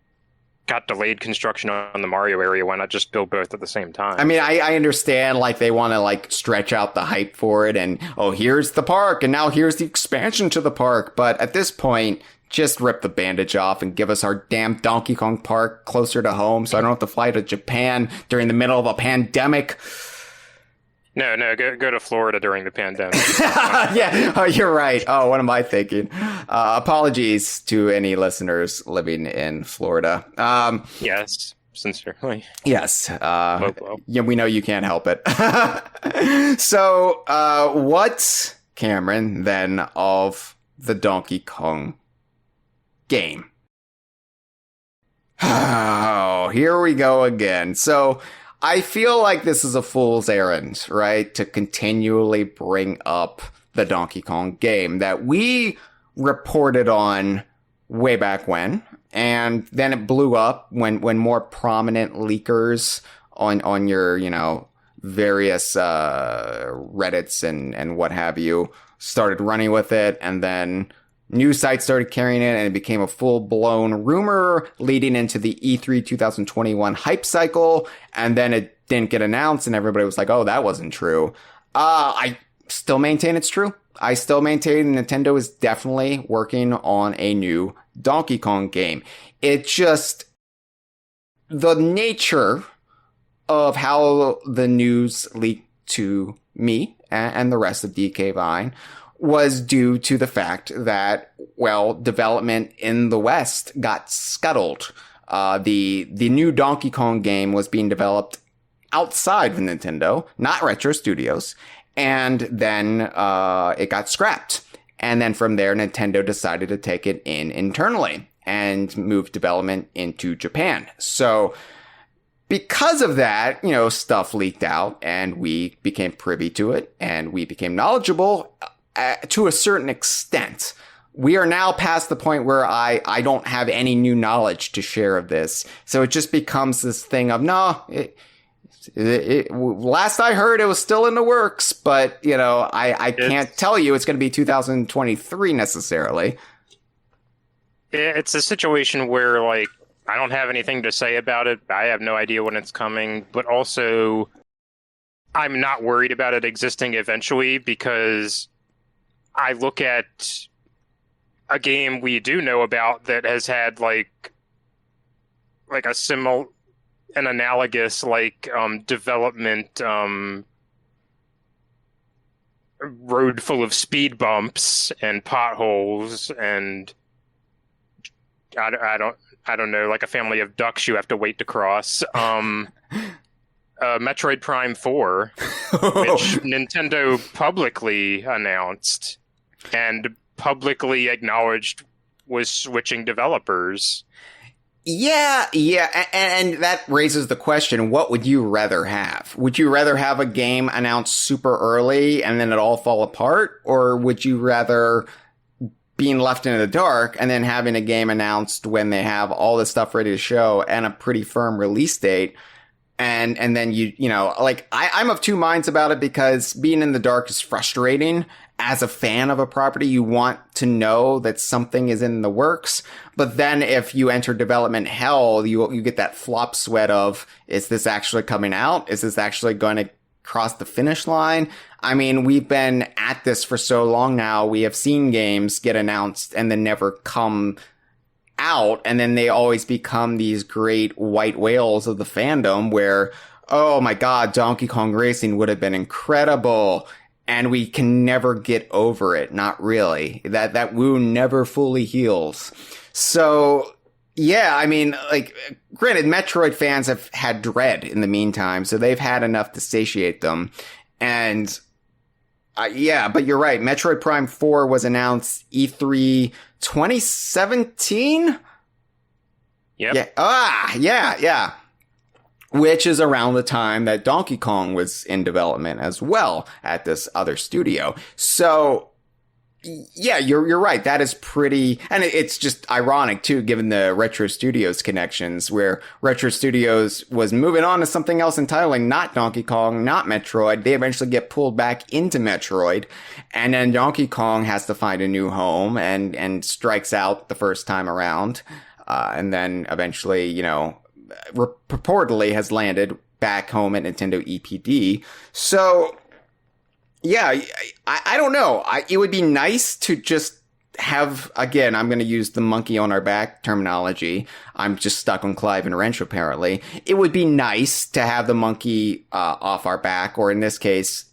got delayed construction on the Mario area. Why not just build both at the same time? I mean, I understand, they want to, stretch out the hype for it, and, here's the park, and now here's the expansion to the park. But at this point, just rip the bandage off and give us our damn Donkey Kong Park closer to home so I don't have to fly to Japan during the middle of a pandemic. No, go to Florida during the pandemic. Yeah, oh, you're right. Oh, what am I thinking? Apologies to any listeners living in Florida. Yes, sincerely. Yes. Yeah, we know you can't help it. So, what, Cameron, then, of the Donkey Kong game? Oh, here we go again. So, I feel like this is a fool's errand, right? To continually bring up the Donkey Kong game that we reported on way back when. And then it blew up when more prominent leakers on your, various Reddits and what have you started running with it. And then news sites started carrying it, and it became a full-blown rumor leading into the E3 2021 hype cycle, and then it didn't get announced, and everybody was like, oh, that wasn't true. I still maintain it's true. I still maintain Nintendo is definitely working on a new Donkey Kong game. It just... the nature of how the news leaked to me and the rest of DK Vine was due to the fact that, development in the West got scuttled. The new Donkey Kong game was being developed outside of Nintendo, not Retro Studios, and then it got scrapped. And then from there, Nintendo decided to take it in internally and move development into Japan. So because of that, stuff leaked out, and we became privy to it, and we became knowledgeable to a certain extent. We are now past the point where I don't have any new knowledge to share of this. So it just becomes this thing of, last I heard it was still in the works, but, I can't tell you it's going to be 2023 necessarily. It's a situation where, I don't have anything to say about it. I have no idea when it's coming, but also I'm not worried about it existing eventually, because I look at a game we do know about that has had an analogous development road full of speed bumps and potholes, and I don't know, a family of ducks you have to wait to cross. Metroid Prime 4, which Nintendo publicly announced and publicly acknowledged was switching developers. Yeah, and that raises the question, what would you rather have? Would you rather have a game announced super early and then it all fall apart? Or would you rather being left in the dark and then having a game announced when they have all this stuff ready to show and a pretty firm release date? And then I'm of two minds about it, because being in the dark is frustrating. As a fan of a property, you want to know that something is in the works. But then if you enter development hell, you get that flop sweat of, is this actually coming out? Is this actually going to cross the finish line? I mean, we've been at this for so long now. We have seen games get announced and then never come out, and then they always become these great white whales of the fandom where, oh my God, Donkey Kong Racing would have been incredible, and we can never get over it. Not really. That wound never fully heals. So Yeah, I mean, like, granted, Metroid fans have had Dread in the meantime, so they've had enough to satiate them. And yeah, but you're right. Metroid Prime 4 was announced E3 2017? Yep. Yeah. Yeah. Which is around the time that Donkey Kong was in development as well at this other studio. So, yeah, you're right. That is pretty, and it's just ironic too, given the Retro Studios connections, where Retro Studios was moving on to something else entirely, not Donkey Kong, not Metroid. They eventually get pulled back into Metroid, and then Donkey Kong has to find a new home and strikes out the first time around, and then eventually, purportedly has landed back home at Nintendo EPD. So, yeah, I don't know. It would be nice to just have, again, I'm going to use the monkey on our back terminology. I'm just stuck on Clive and Wrench, apparently. It would be nice to have the monkey off our back, or in this case,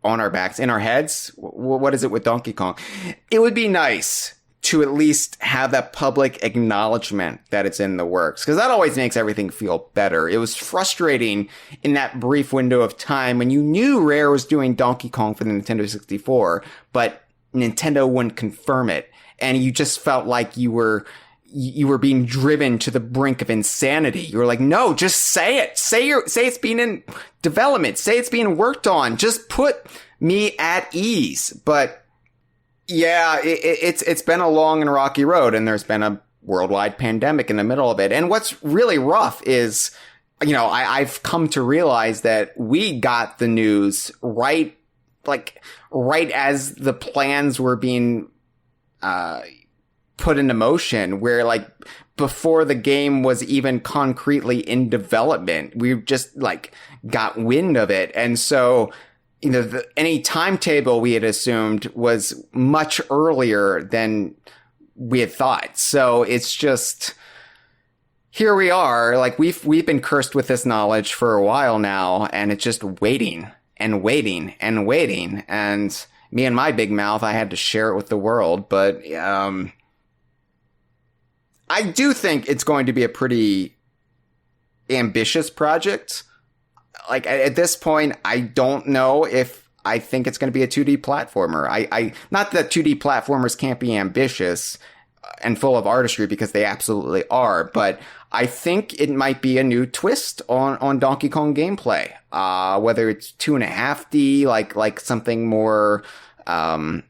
on our backs, in our heads. What is it with Donkey Kong? It would be nice to at least have that public acknowledgement that it's in the works, because that always makes everything feel better. It was frustrating in that brief window of time when you knew Rare was doing Donkey Kong for the Nintendo 64, but Nintendo wouldn't confirm it, and you just felt like you were being driven to the brink of insanity. You were like, no, just say it. Say it's being in development. Say it's being worked on. Just put me at ease. But yeah, it's been a long and rocky road, and there's been a worldwide pandemic in the middle of it. And what's really rough is, I've come to realize that we got the news right as the plans were being put into motion, where before the game was even concretely in development, we just got wind of it. And so, any timetable we had assumed was much earlier than we had thought. So it's just, here we are. We've been cursed with this knowledge for a while now, and it's just waiting and waiting and waiting. And me and my big mouth, I had to share it with the world. But I do think it's going to be a pretty ambitious project. At this point, I don't know if I think it's going to be a 2D platformer. I not that 2D platformers can't be ambitious and full of artistry, because they absolutely are, but I think it might be a new twist on Donkey Kong gameplay. Whether it's 2.5D, like something more of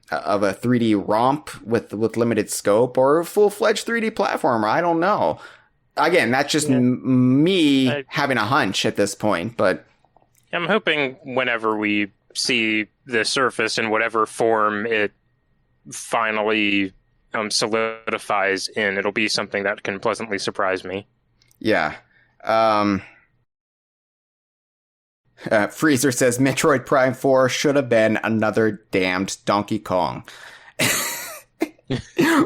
a 3D romp with limited scope, or a full-fledged 3D platformer. I don't know. Again, that's just me having a hunch at this point, but I'm hoping whenever we see the Surface in whatever form it finally solidifies in, it'll be something that can pleasantly surprise me. Yeah. Freezer says Metroid Prime 4 should have been another damned Donkey Kong.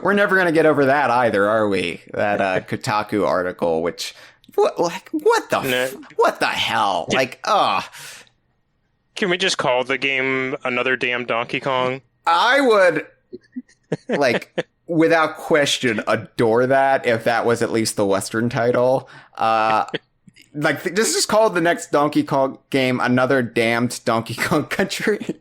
We're never going to get over that either, are we? That Kotaku article, which what the hell? Can we just call the game another damn Donkey Kong? I would without question adore that if that was at least the Western title. Just call the next Donkey Kong game another damned Donkey Kong Country.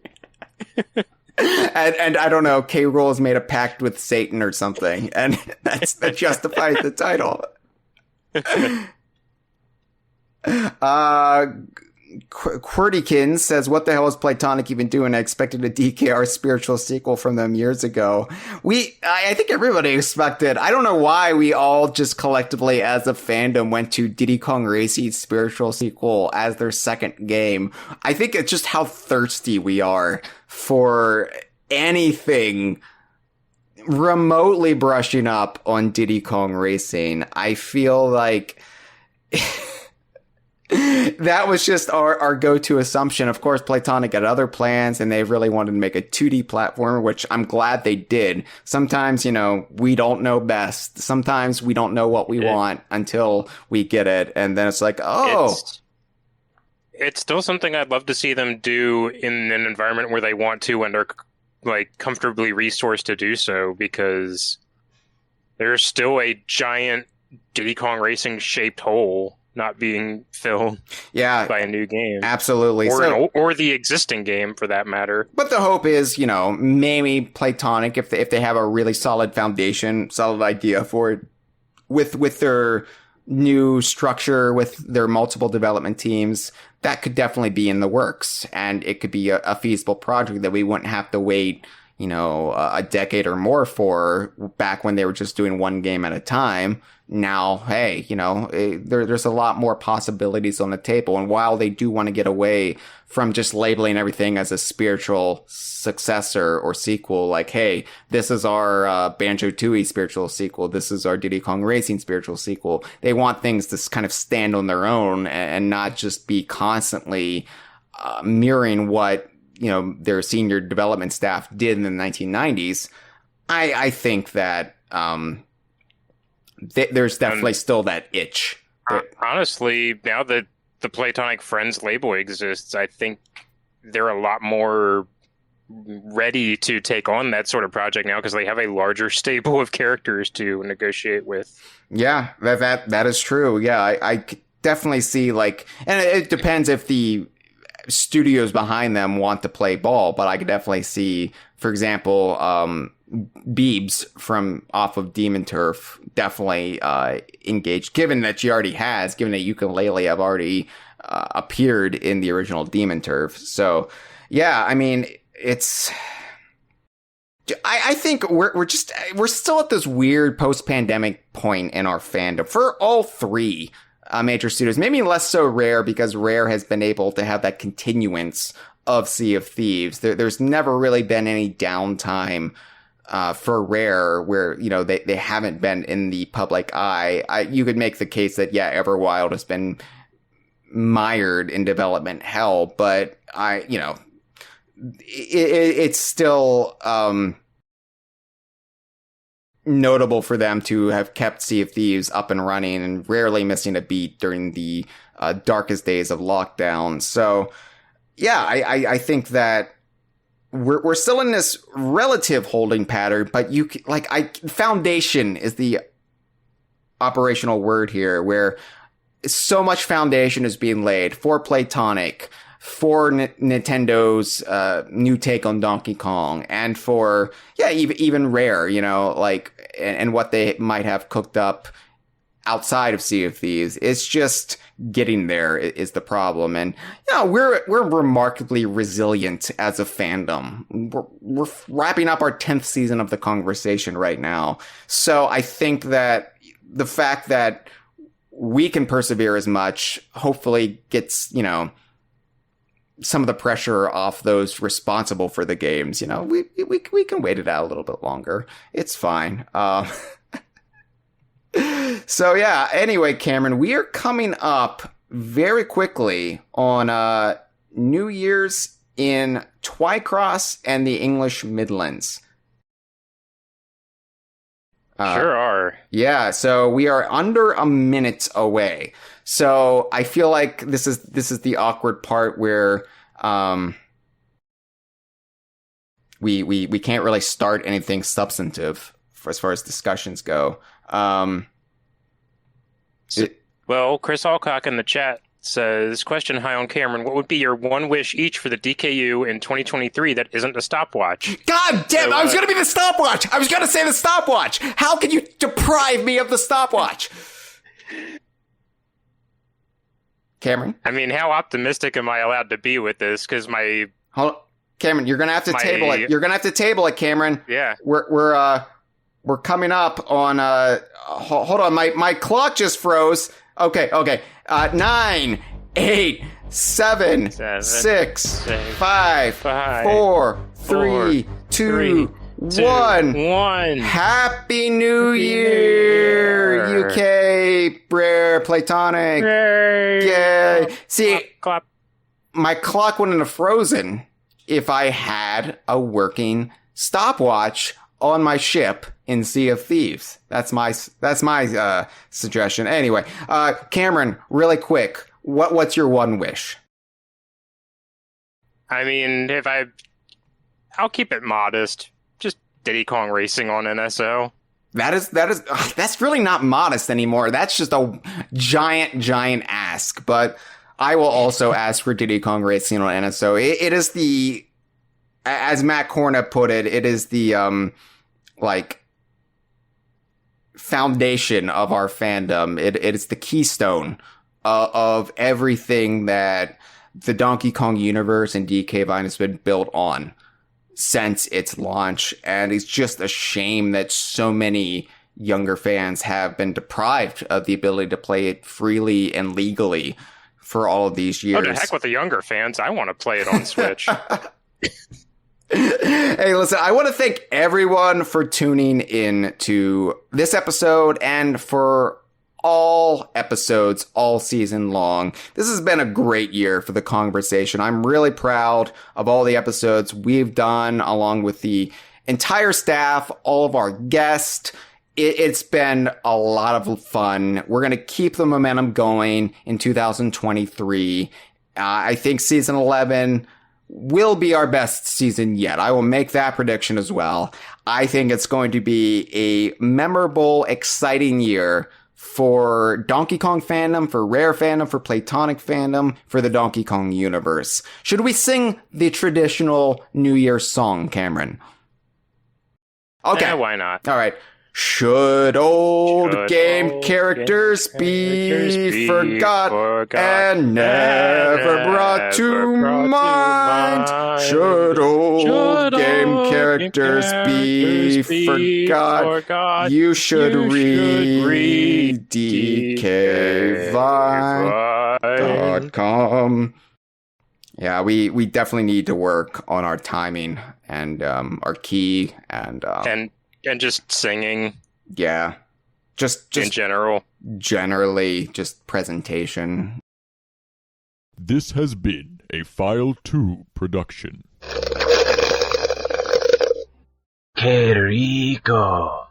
And I don't know, K. Rool's made a pact with Satan or something, and that justifies the title. Quirtykins says, what the hell is Playtonic even doing? I expected a DKR spiritual sequel from them years ago. I think everybody expected. I don't know why we all just collectively as a fandom went to Diddy Kong Racing's spiritual sequel as their second game. I think it's just how thirsty we are for anything remotely brushing up on Diddy Kong Racing. I feel like that was just our go-to assumption. Of course, Playtonic had other plans, and they really wanted to make a 2D platformer, which I'm glad they did. Sometimes, we don't know best. Sometimes we don't know what we want until we get it, and then it's like, oh. It's still something I'd love to see them do in an environment where they want to and are comfortably resourced to do so, because there's still a giant Diddy Kong Racing shaped hole not being filled Yeah, by a new game. absolutely. Or the existing game, for that matter. But the hope is, maybe Playtonic, if they have a really solid foundation, solid idea for it, with their new structure, with their multiple development teams, that could definitely be in the works, and it could be a feasible project that we wouldn't have to wait, a decade or more for, back when they were just doing one game at a time. Now, hey, there's a lot more possibilities on the table. And while they do want to get away from just labeling everything as a spiritual successor or sequel, like, hey, this is our Banjo-Tooie spiritual sequel, this is our Diddy Kong Racing spiritual sequel, they want things to kind of stand on their own and not just be constantly mirroring what their senior development staff did in the 1990s. I think that there's definitely still that itch. Honestly, now that the Playtonic Friends label exists, I think they're a lot more ready to take on that sort of project now because they have a larger stable of characters to negotiate with. Yeah, that is true. Yeah, I definitely see, and it depends if the studios behind them want to play ball, but I could definitely see, for example, Beebs from off of Demon Turf definitely engaged, given that Yooka-Laylee have already appeared in the original Demon Turf. So yeah, I mean, I think we're still at this weird post-pandemic point in our fandom for all three major studios. Maybe less so Rare, because Rare has been able to have that continuance of Sea of Thieves. There's never really been any downtime for Rare where, they haven't been in the public eye. You could make the case that, yeah, Everwild has been mired in development hell, but it's still notable for them to have kept Sea of Thieves up and running and rarely missing a beat during the darkest days of lockdown. So yeah, I think that we're still in this relative holding pattern, but foundation is the operational word here, where so much foundation is being laid for Playtonic, for Nintendo's new take on Donkey Kong, and for even Rare, and what they might have cooked up outside of Sea of Thieves. It's just getting there is the problem, and we're remarkably resilient as a fandom. We're wrapping up our 10th season of the Kongversation right now, so I think that the fact that we can persevere as much hopefully gets some of the pressure off those responsible for the games. We can wait it out a little bit longer. It's fine. So yeah, anyway, Cameron, we are coming up very quickly on New Year's in Twycross and the English Midlands. Sure are. Yeah, so we are under a minute away. So I feel like this is the awkward part where we can't really start anything substantive as far as discussions go. Well, Chris Alcock in the chat says, question, Hyle and Cameron, what would be your one wish each for the DKU in 2023 that isn't a stopwatch? God damn, I was going to be the stopwatch. I was going to say the stopwatch. How can you deprive me of the stopwatch? Cameron? I mean, how optimistic am I allowed to be with this? Because Hold on. Cameron, you're going to have to table it. You're going to have to table it, Cameron. Yeah. We're coming up on, hold on, my clock just froze. Okay. 9, 8, 7, 6, 5, 4, 3, 2, 1. Happy New Year, UK, Rare, Playtonic. Yay. See, my clock wouldn't have frozen if I had a working stopwatch on my ship in Sea of Thieves. That's my suggestion. Anyway, Cameron, really quick, what's your one wish? I mean, I'll keep it modest. Just Diddy Kong Racing on NSO. That's really not modest anymore. That's just a giant ask. But I will also ask for Diddy Kong Racing on NSO. It is the, as Matt Corna put it, it is the foundation of our fandom. It is the keystone of everything that the Donkey Kong universe and DK Vine has been built on since its launch. And it's just a shame that so many younger fans have been deprived of the ability to play it freely and legally for all of these years. Oh, to heck with the younger fans. I want to play it on Switch. Hey, listen, I want to thank everyone for tuning in to this episode and for all episodes all season long. This has been a great year for the Kongversation. I'm really proud of all the episodes we've done, along with the entire staff, all of our guests. It's been a lot of fun. We're going to keep the momentum going in 2023. I think season 11 will be our best season yet. I will make that prediction as well. I think it's going to be a memorable, exciting year for Donkey Kong fandom, for Rare fandom, for Playtonic fandom, for the Donkey Kong universe. Should we sing the traditional New Year's song, Cameron? Okay. Yeah, why not? All right. Should old game characters be forgot and never brought to mind? Should old game characters be forgot? You should read DKVine.com. Yeah, we definitely need to work on our timing and our key and just singing. Yeah. Just in general. Generally, just presentation. This has been a File 2 production. Que rico.